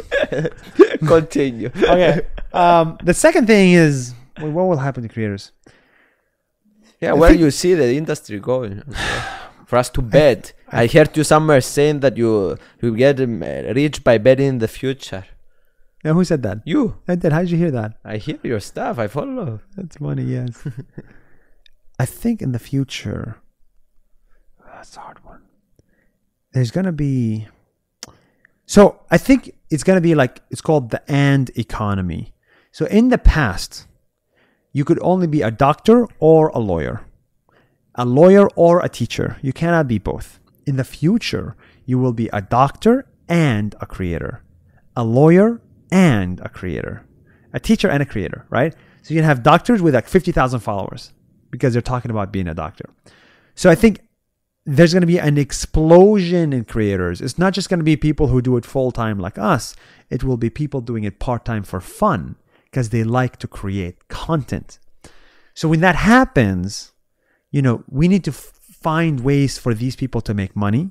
Continue. Okay. The second thing is, what will happen to creators? Yeah, where you see the industry going. For us to bet. I heard you somewhere saying that you get rich by betting in the future. Yeah, who said that? You. I did. How did you hear that? I hear your stuff. I follow. That's funny, yes. I think in the future, that's a hard one. There's going to be... So I think it's going to be like, it's called the and economy. So in the past, you could only be a doctor or a lawyer. A lawyer or a teacher. You cannot be both. In the future, you will be a doctor and a creator. A lawyer and a creator. A teacher and a creator, right? So you can have doctors with like 50,000 followers because they're talking about being a doctor. So I think there's going to be an explosion in creators. It's not just going to be people who do it full-time like us. It will be people doing it part-time for fun because they like to create content. So when that happens... we need to find ways for these people to make money.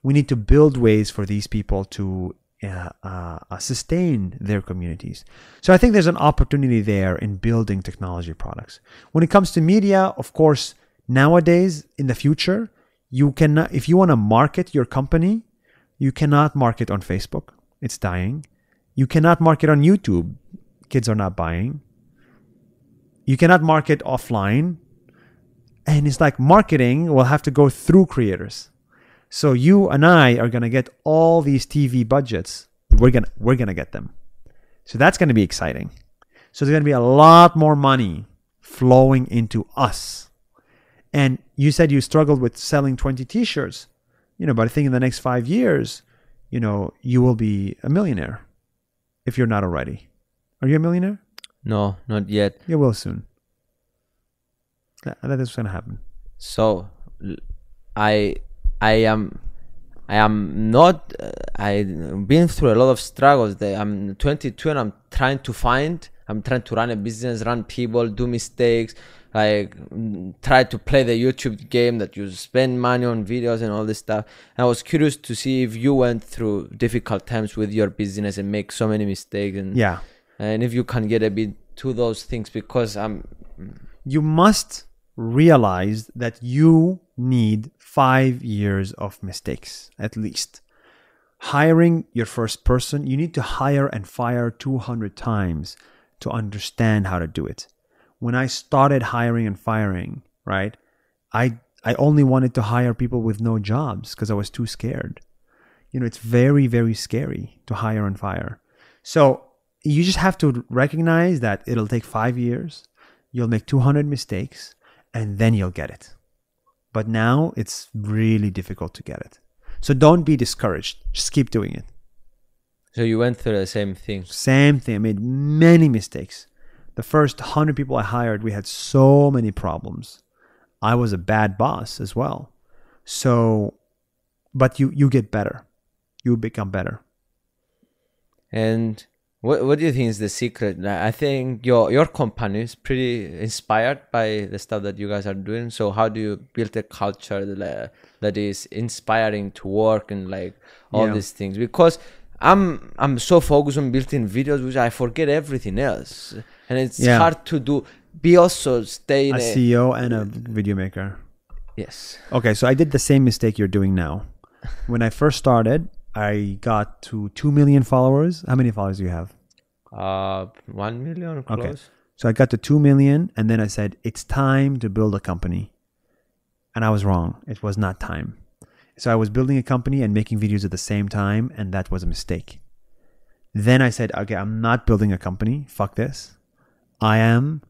We need to build ways for these people to sustain their communities. So I think there's an opportunity there in building technology products. When it comes to media, of course, nowadays, in the future, you cannot, if you want to market your company, you cannot market on Facebook. It's dying. You cannot market on YouTube. Kids are not buying. You cannot market offline. And it's like marketing will have to go through creators. So you and I are going to get all these TV budgets. We're going to get them. So that's going to be exciting. So there's going to be a lot more money flowing into us. And you said you struggled with selling 20 t-shirts, but I think in the next 5 years, you will be a millionaire if you're not already. Are you a millionaire? No, not yet. You will soon. That is going to happen. So I am not. I've been through a lot of struggles. I'm 22 and I'm trying to run a business, run people, do mistakes, try to play the YouTube game that you spend money on videos and all this stuff. And I was curious to see if you went through difficult times with your business and make so many mistakes, and if you can get a bit to those things, because you must realize that you need 5 years of mistakes at least. Hiring your first person, you need to hire and fire 200 times to understand how to do it. When I started hiring and firing, right, I only wanted to hire people with no jobs because I was too scared. It's very, very scary to hire and fire. So you just have to recognize that it'll take 5 years. You'll make 200 mistakes and then you'll get it. But now it's really difficult to get it. So don't be discouraged. Just keep doing it. So you went through the same thing? Same thing. I made many mistakes. The first 100 people I hired, we had so many problems. I was a bad boss as well. So, but you get better. You become better. And what do you think is the secret? I think your company is pretty inspired by the stuff that you guys are doing. So how do you build a culture that is inspiring to work and all these things? Because I'm so focused on building videos, which I forget everything else, and it's hard to do. Stay in a CEO and a video maker. Yes. Okay, so I did the same mistake you're doing now. When I first started, I got to 2 million followers. How many followers do you have? 1 million close. Okay. So I got to 2 million, and then I said, it's time to build a company. And I was wrong. It was not time. So I was building a company and making videos at the same time, and that was a mistake. Then I said, okay, I'm not building a company. Fuck this. I am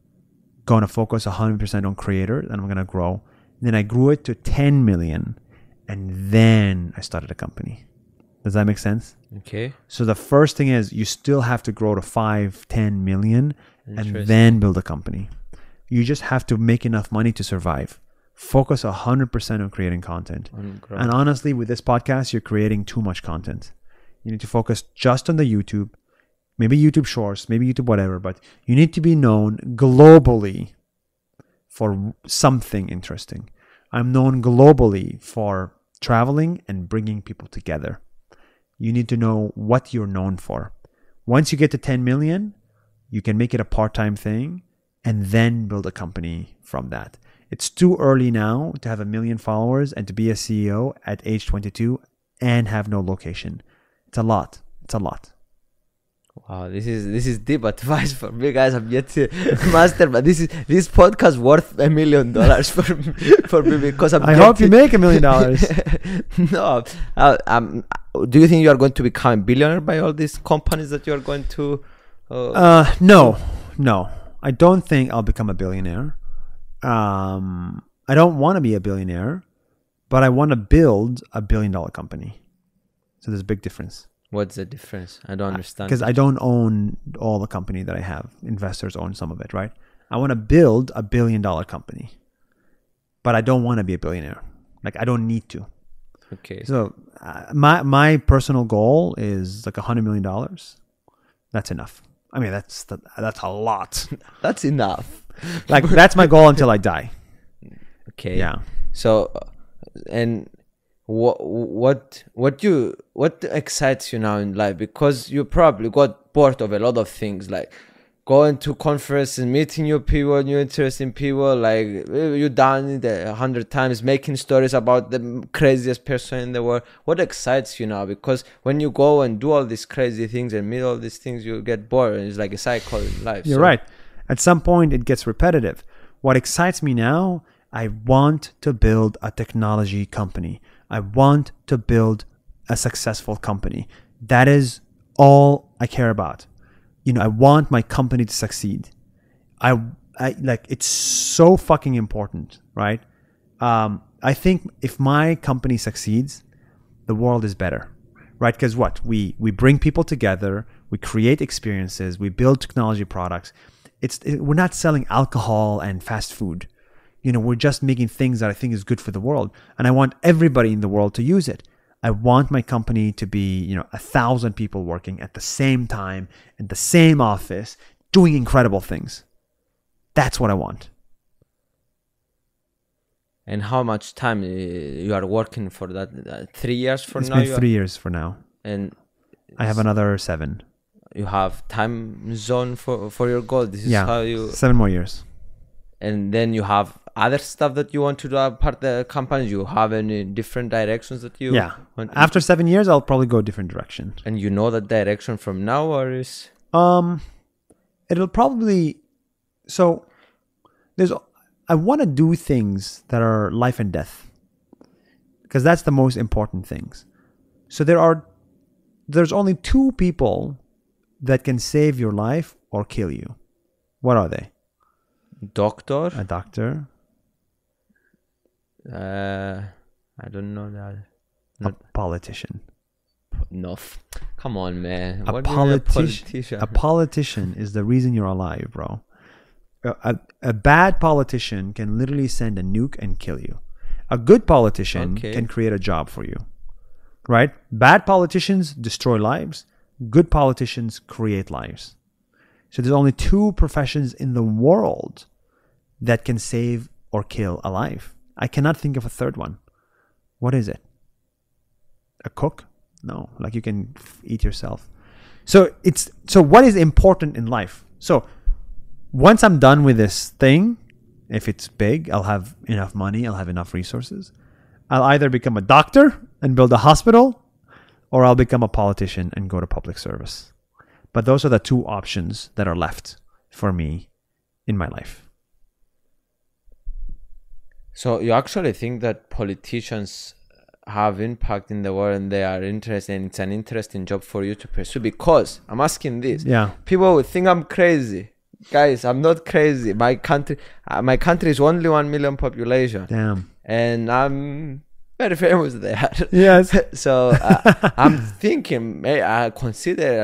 going to focus 100% on creators, and I'm going to grow. Then I grew it to 10 million, and then I started a company. Does that make sense? Okay. So the first thing is you still have to grow to 5, 10 million and then build a company. You just have to make enough money to survive. Focus 100% on creating content. And honestly, with this podcast, you're creating too much content. You need to focus just on the YouTube, maybe YouTube Shorts, maybe YouTube whatever, but you need to be known globally for something interesting. I'm known globally for traveling and bringing people together. You need to know what you're known for. Once you get to 10 million, you can make it a part-time thing and then build a company from that. It's too early now to have 1 million followers and to be a CEO at age 22 and have no location. It's a lot. It's a lot. Wow, this is deep advice for me, guys. I'm yet to master, but this podcast worth $1 million for me because I hope you make $1 million. No, do you think you are going to become a billionaire by all these companies that you are going to? No, I don't think I'll become a billionaire. I don't want to be a billionaire, but I want to build a $1 billion company. So there's a big difference. What's the difference? I don't understand. Because I don't own all the company that I have. Investors own some of it, right? I want to build a $1 billion company, but I don't want to be a billionaire. I don't need to. Okay. So my personal goal is $100 million. That's enough. I mean, that's a lot. That's enough. That's my goal until I die. Okay. Yeah. So, and what excites you now in life? Because you probably got bored of a lot of things, like going to conferences, meeting new people, new interesting people. You've done it 100 times, making stories about the craziest person in the world. What excites you now? Because when you go and do all these crazy things and meet all these things, you get bored. And it's like a cycle in life. You're right. At some point, it gets repetitive. What excites me now, I want to build a technology company. I want to build a successful company. That is all I care about. I want my company to succeed. I like, it's so fucking important, right? I think if my company succeeds, the world is better, right? Because what? We bring people together, we create experiences, we build technology products. We're not selling alcohol and fast food. We're just making things that I think is good for the world. And I want everybody in the world to use it. I want my company to be, 1,000 people working at the same time in the same office, doing incredible things. That's what I want. And how much time you are working for that? 3 years for now? It's been 3 years for now. And I have another 7. You have time zone for your goal. This is how you... 7 more years. And then you have other stuff that you want to do apart the company. You have any different directions that you want? After 7 years, I'll probably go a different direction. And you know that direction from now, or is... It'll probably... So I want to do things that are life and death, because that's the most important things. So there's only 2 people that can save your life or kill you. What are they? Doctor? A doctor. I don't know that. A politician. No, come on, man. A politician is the reason you're alive, bro. A bad politician can literally send a nuke and kill you. A good politician can create a job for you, right? Bad politicians destroy lives. Good politicians create lives. So there's only 2 professions in the world that can save or kill a life. I cannot think of a third one. What is it? A cook? No, like you can eat yourself. So what is important in life? So once I'm done with this thing, if it's big, I'll have enough money, I'll have enough resources. I'll either become a doctor and build a hospital, or I'll become a politician and go to public service. But those are the 2 options that are left for me in my life. So you actually think that politicians have impact in the world and they are interested, and it's an interesting job for you to pursue? Because I'm asking this. Yeah. People would think I'm crazy. Guys, I'm not crazy. My country is only 1 million population. Damn. And I'm very famous there. Yes. So I'm thinking, I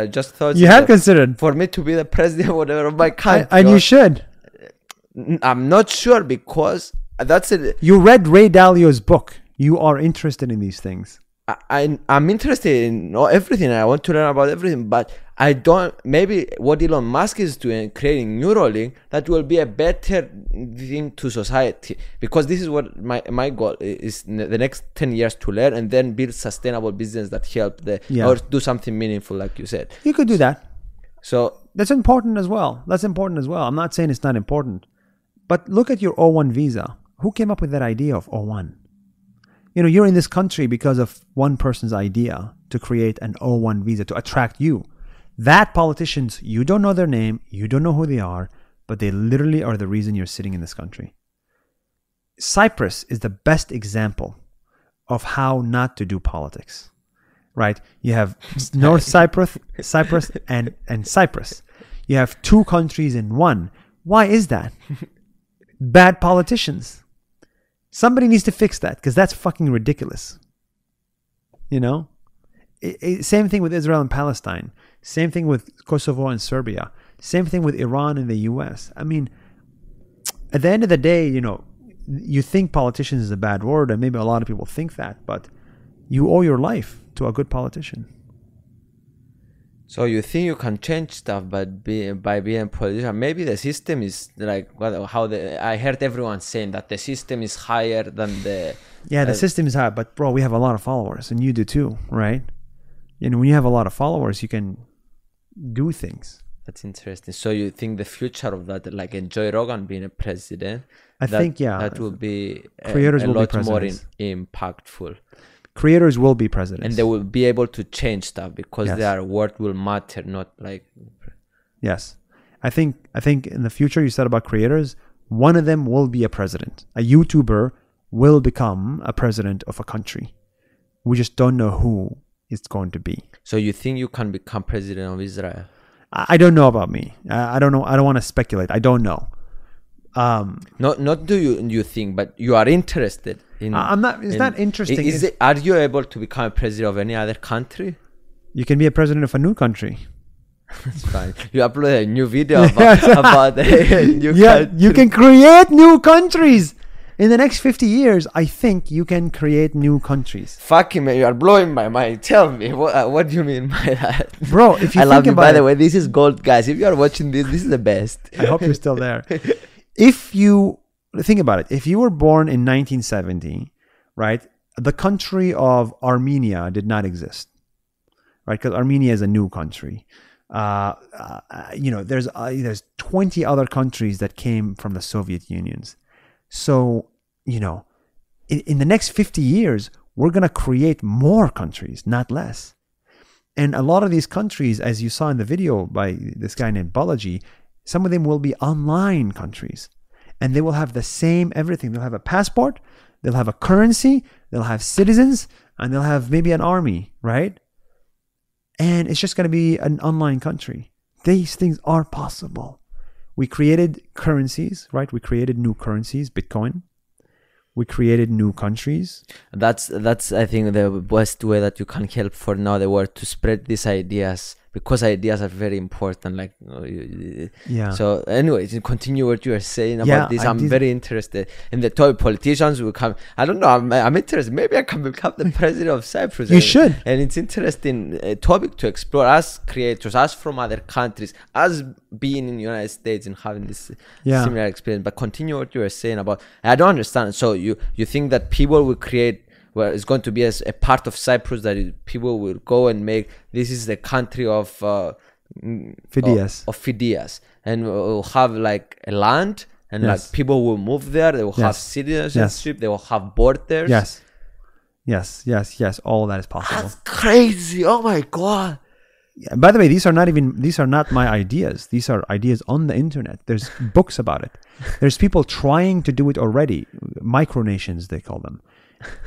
just thought you have considered for me to be the president or whatever of my country. And you should. I'm not sure, because that's it. You read Ray Dalio's book. You are interested in these things. I'm interested in everything. I want to learn about everything, but I don't. Maybe what Elon Musk is doing, creating Neuralink, that will be a better thing to society. Because this is what my goal is: the next 10 years to learn and then build sustainable business that help or do something meaningful, like you said. You could do that. So that's important as well. I'm not saying it's not important, but look at your O1 visa. Who came up with that idea of O1? You're in this country because of one person's idea to create an O1 visa to attract you. That politicians, you don't know their name, you don't know who they are, but they literally are the reason you're sitting in this country. Cyprus is the best example of how not to do politics, right? You have North Cyprus, and Cyprus. You have 2 countries in one. Why is that? Bad politicians. Somebody needs to fix that, because that's fucking ridiculous. Same thing with Israel and Palestine. Same thing with Kosovo and Serbia. Same thing with Iran and the US. I mean, at the end of the day, you think politicians is a bad word, and maybe a lot of people think that, but you owe your life to a good politician. So you think you can change stuff by being a politician? Maybe the system is like I heard everyone saying that the system is higher than the... Yeah, the system is higher, but bro, we have a lot of followers, and you do too, right? When you have a lot of followers, you can do things. That's interesting. So you think the future of that, like Joe Rogan being a president, I think that will be creators a will lot be more impactful. Creators will be presidents. And they will be able to change stuff because Yes. their word will matter, not like... Yes. I think in the future, you said about creators, one of them will be a president. A YouTuber will become a president of a country. We just don't know who it's going to be. So you think you can become president of Israel? I don't know about me. I don't know. I don't want to speculate. I don't know. Not do you think, but you are interested in. I'm not. It's not interesting. Are you able to become a president of any other country? You can be a president of a new country. It's fine. You upload a new video about a new country. You can create new countries. In the next 50 years, I think you can create new countries. Fucking man, you are blowing my mind. Tell me, what do you mean by that? Bro, if you I think love you, about by it, the way. This is gold, guys. If you are watching this is the best. I hope you're still there. If you think about it, if you were born in 1970, right, the country of Armenia did not exist, right? Because Armenia is a new country. There's 20 other countries that came from the Soviet Unions. So, in the next 50 years, we're going to create more countries, not less. And a lot of these countries, as you saw in the video by this guy named Balaji, some of them will be online countries. And they will have the same everything. They'll have a passport, they'll have a currency, they'll have citizens, and they'll have maybe an army, right? And it's just going to be an online country. These things are possible. We created currencies, right? We created new currencies, Bitcoin. We created new countries. That's I think the best way that you can help for now the world to spread these ideas, because ideas are very important. Yeah. So anyways, continue what you are saying about this. I'm very interested in the topic. Politicians will come. I don't know. I'm interested. Maybe I can become the president of Cyprus. You should. And it's interesting topic to explore as creators, as from other countries, as being in the United States and having this similar experience. But continue what you were saying about. I don't understand. So you think that people will create. Well, it's going to be as a part of Cyprus that people will go and make. This is the country of Fidias. Of Fidias, and we'll have like a land, and like people will move there. They will have citizenship. They will have borders. Yes. All that is possible. That's crazy. Oh my god. Yeah, by the way, these are not my ideas. These are ideas on the internet. There's books about it. There's people trying to do it already. Micronations, they call them.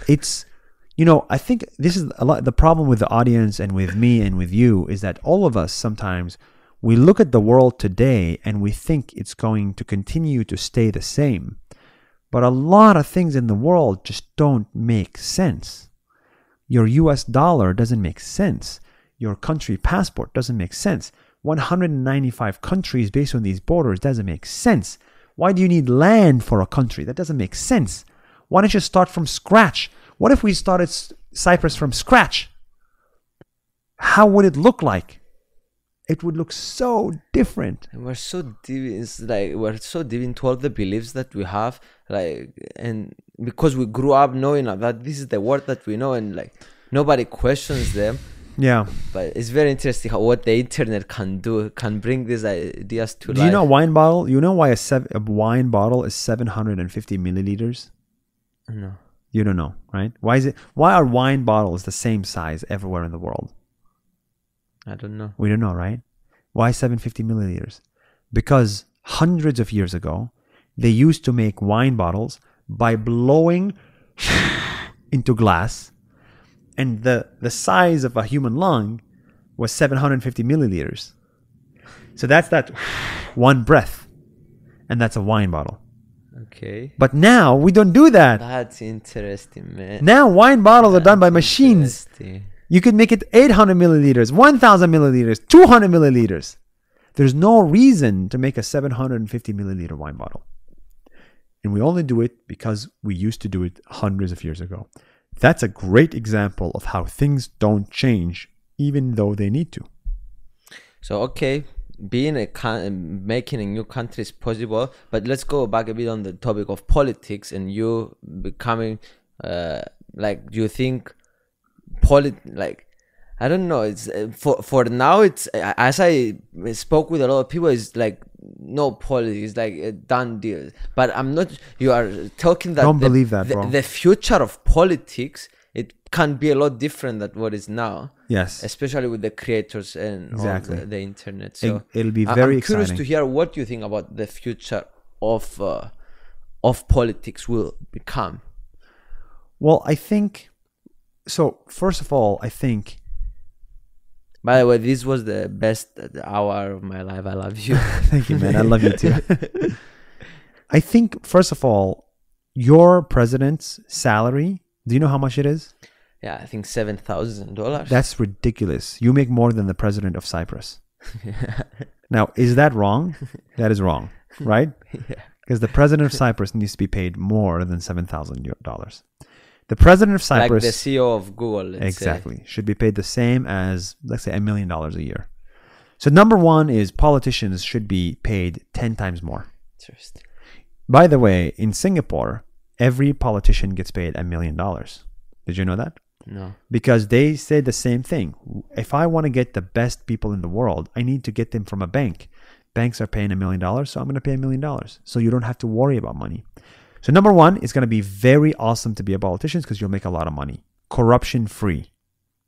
It's, I think this is a lot. The problem with the audience and with me and with you is that all of us sometimes we look at the world today and we think it's going to continue to stay the same. But a lot of things in the world just don't make sense. Your US dollar doesn't make sense. Your country passport doesn't make sense. 195 countries based on these borders doesn't make sense. Why do you need land for a country? That doesn't make sense. Why don't you start from scratch? What if we started Cyprus from scratch? How would it look like? It would look so different. And we're so deep. It's like we're so deep into all the beliefs that we have, and because we grew up knowing that this is the word that we know, and nobody questions them. Yeah. But it's very interesting what the internet can bring these ideas to life. Do you know a wine bottle? You know why a wine bottle is 750 milliliters? No. You don't know, right? Why are wine bottles the same size everywhere in the world? I don't know. We don't know, right? Why 750 milliliters? Because hundreds of years ago, they used to make wine bottles by blowing into glass, and the size of a human lung was 750 milliliters. So that's that one breath, and that's a wine bottle. Okay. But now we don't do that. That's interesting, man. Now wine bottles are done by machines. You could make it 800 milliliters, 1,000 milliliters, 200 milliliters. There's no reason to make a 750 milliliter wine bottle. And we only do it because we used to do it hundreds of years ago. That's a great example of how things don't change, even though they need to. So, okay, making a new country is possible, but let's go back a bit on the topic of politics and you becoming, do you think I don't know, it's for now, it's, as I spoke with a lot of people, it's like no politics, it's like a done deal. But I'm not, you are talking that don't believe that, bro. The future of politics, it can be a lot different than what is now. Yes, especially with the creators and exactly. all the internet. So it'll be very exciting. I'm curious to hear what you think about the future of politics will become. Well, I think so. First of all, I think By the way, this was the best hour of my life. I love you. Thank you, man. I love you too. I think, first of all, your president's salary, do you know how much it is? Yeah, I think $7,000. That's ridiculous. You make more than the president of Cyprus. Now, is that wrong? That is wrong, right? Yeah. Because the president of Cyprus needs to be paid more than $7,000. The president of Cyprus, Like the CEO of Google, let's exactly, should be paid the same as, let's say, $1 million a year. So number one is politicians should be paid 10 times more. Interesting. By the way, in Singapore, every politician gets paid $1 million. Did you know that? No. Because they say the same thing. If I want to get the best people in the world, I need to get them from a bank. Banks are paying $1 million, so I'm going to pay $1 million. So you don't have to worry about money. So number one, it's going to be very awesome to be a politician because you'll make a lot of money. Corruption free.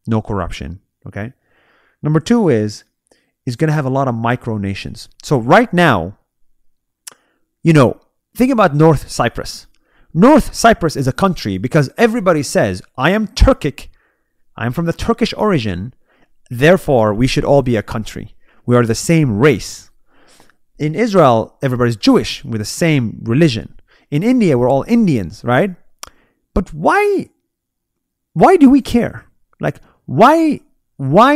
No corruption. Okay. Number two is going to have a lot of micronations. So right now, think about North Cyprus. North Cyprus is a country because everybody says, I am Turkic. I'm from the Turkish origin. Therefore, we should all be a country. We are the same race. In Israel, everybody's Jewish. We're the same religion. In India, we're all Indians, right? But why do we care? Like, why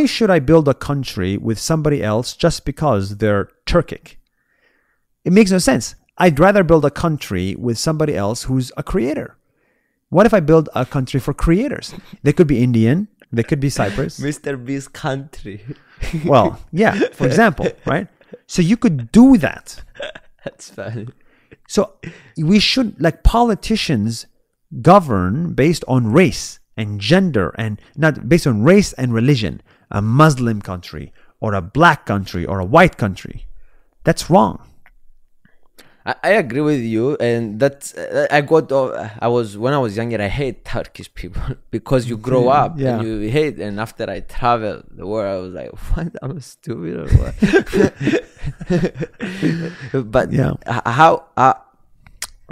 should I build a country with somebody else just because they're Turkic? It makes no sense. I'd rather build a country with somebody else who's a creator. What if I build a country for creators? They could be Indian. They could be Cyprus. Mr. Beast country. Well, yeah, for example, right? So you could do that. That's funny. So we should, like, politicians govern based on race and gender and not based on race and religion. A Muslim country or a black country or a white country. That's wrong. I agree with you, and that's when I was younger, I hate Turkish people because you grow up and you hate, and after I traveled the world, I was like, what, I'm stupid or what? But how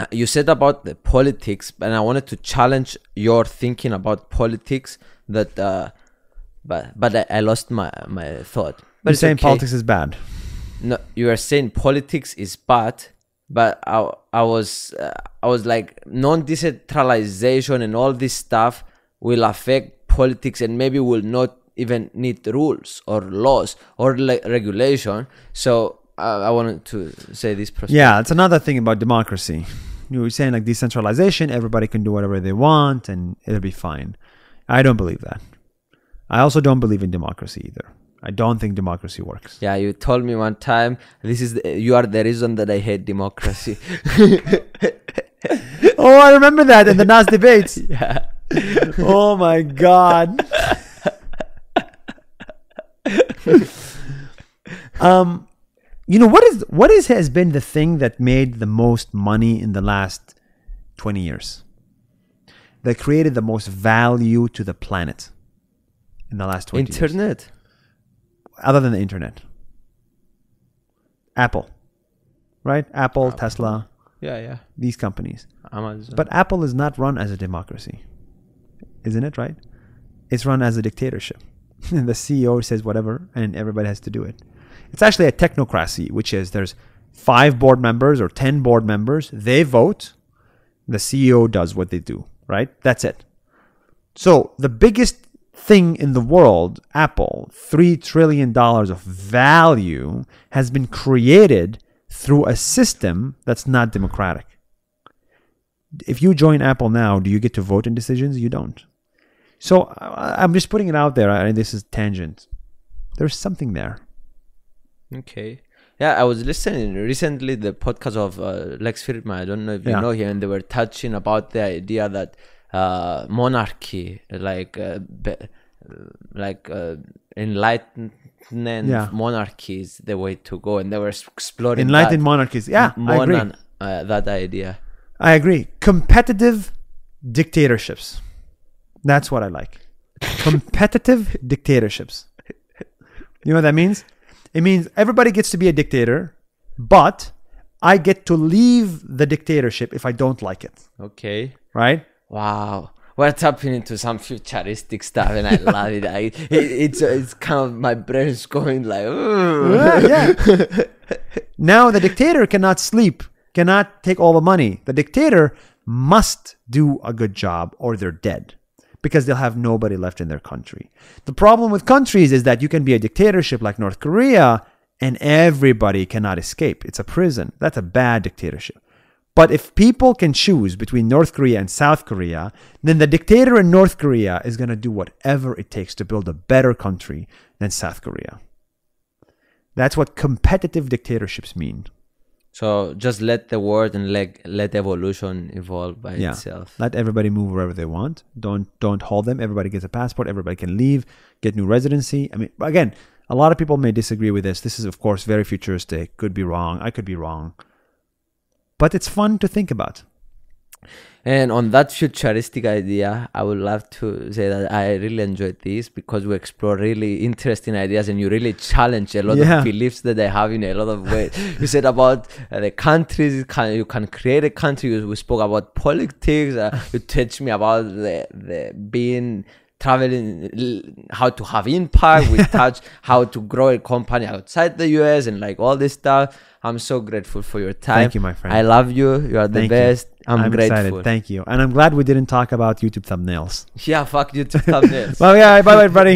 you said about the politics, and I wanted to challenge your thinking about politics. But I lost my thought. But You're saying politics is bad. No, you are saying politics is bad. But I was like, non-decentralization and all this stuff will affect politics, and maybe will not even need rules or laws or regulation. So I wanted to say this. Yeah, it's another thing about democracy. You were saying like decentralization, everybody can do whatever they want and it'll be fine. I don't believe that. I also don't believe in democracy either. I don't think democracy works. Yeah, you told me one time, you are the reason that I hate democracy. Oh, I remember that in the Nas debates. Yeah. Oh my God. What has been the thing that made the most money in the last 20 years? That created the most value to the planet in the last 20 years? Internet. Other than the internet. Apple. Right? Apple, Tesla. Yeah. These companies. Amazon. But Apple is not run as a democracy. Isn't it, right? It's run as a dictatorship. The CEO says whatever and everybody has to do it. It's actually a technocracy, which is there's 5 board members or 10 board members. They vote. The CEO does what they do, right? That's it. So the biggest thing in the world, Apple, $3 trillion of value has been created through a system that's not democratic. If you join Apple now, do you get to vote in decisions? You don't. So I'm just putting it out there. And this is tangent. There's something there. Okay. Yeah, I was listening recently the podcast of Lex Fridman. I don't know if you know him, and they were touching about the idea that monarchy, enlightenment monarchy is the way to go, and they were exploring enlightened monarchies. Yeah, I agree. That idea. I agree. Competitive dictatorships. That's what I like. Competitive dictatorships. You know what that means? It means everybody gets to be a dictator, but I get to leave the dictatorship if I don't like it. Okay. Right? Wow. we're tapping into some futuristic stuff, and I love it. It's kind of my brain is going like, Yeah. Now the dictator cannot sleep, cannot take all the money. The dictator must do a good job or they're dead, because they'll have nobody left in their country. The problem with countries is that you can be a dictatorship like North Korea and everybody cannot escape. It's a prison. That's a bad dictatorship. But if people can choose between North Korea and South Korea, then the dictator in North Korea is going to do whatever it takes to build a better country than South Korea. That's what competitive dictatorships mean. So just let the world and let evolution evolve by itself. Let everybody move wherever they want. Don't hold them. Everybody gets a passport. Everybody can leave, get new residency. I mean, again, a lot of people may disagree with this. This is, of course, very futuristic. Could be wrong. I could be wrong. But it's fun to think about. And on that futuristic idea, I would love to say that I really enjoyed this because we explore really interesting ideas and you really challenge a lot of beliefs that they have in a lot of ways. You said about the countries, you can create a country. We spoke about politics. You teach me about the being traveling, how to have impact. We touch how to grow a company outside the US and like all this stuff. I'm so grateful for your time. Thank you, my friend. I love you. You are the best. I'm grateful. Excited. Thank you. And I'm glad we didn't talk about YouTube thumbnails. Yeah, fuck YouTube thumbnails. Well, yeah, bye, everybody.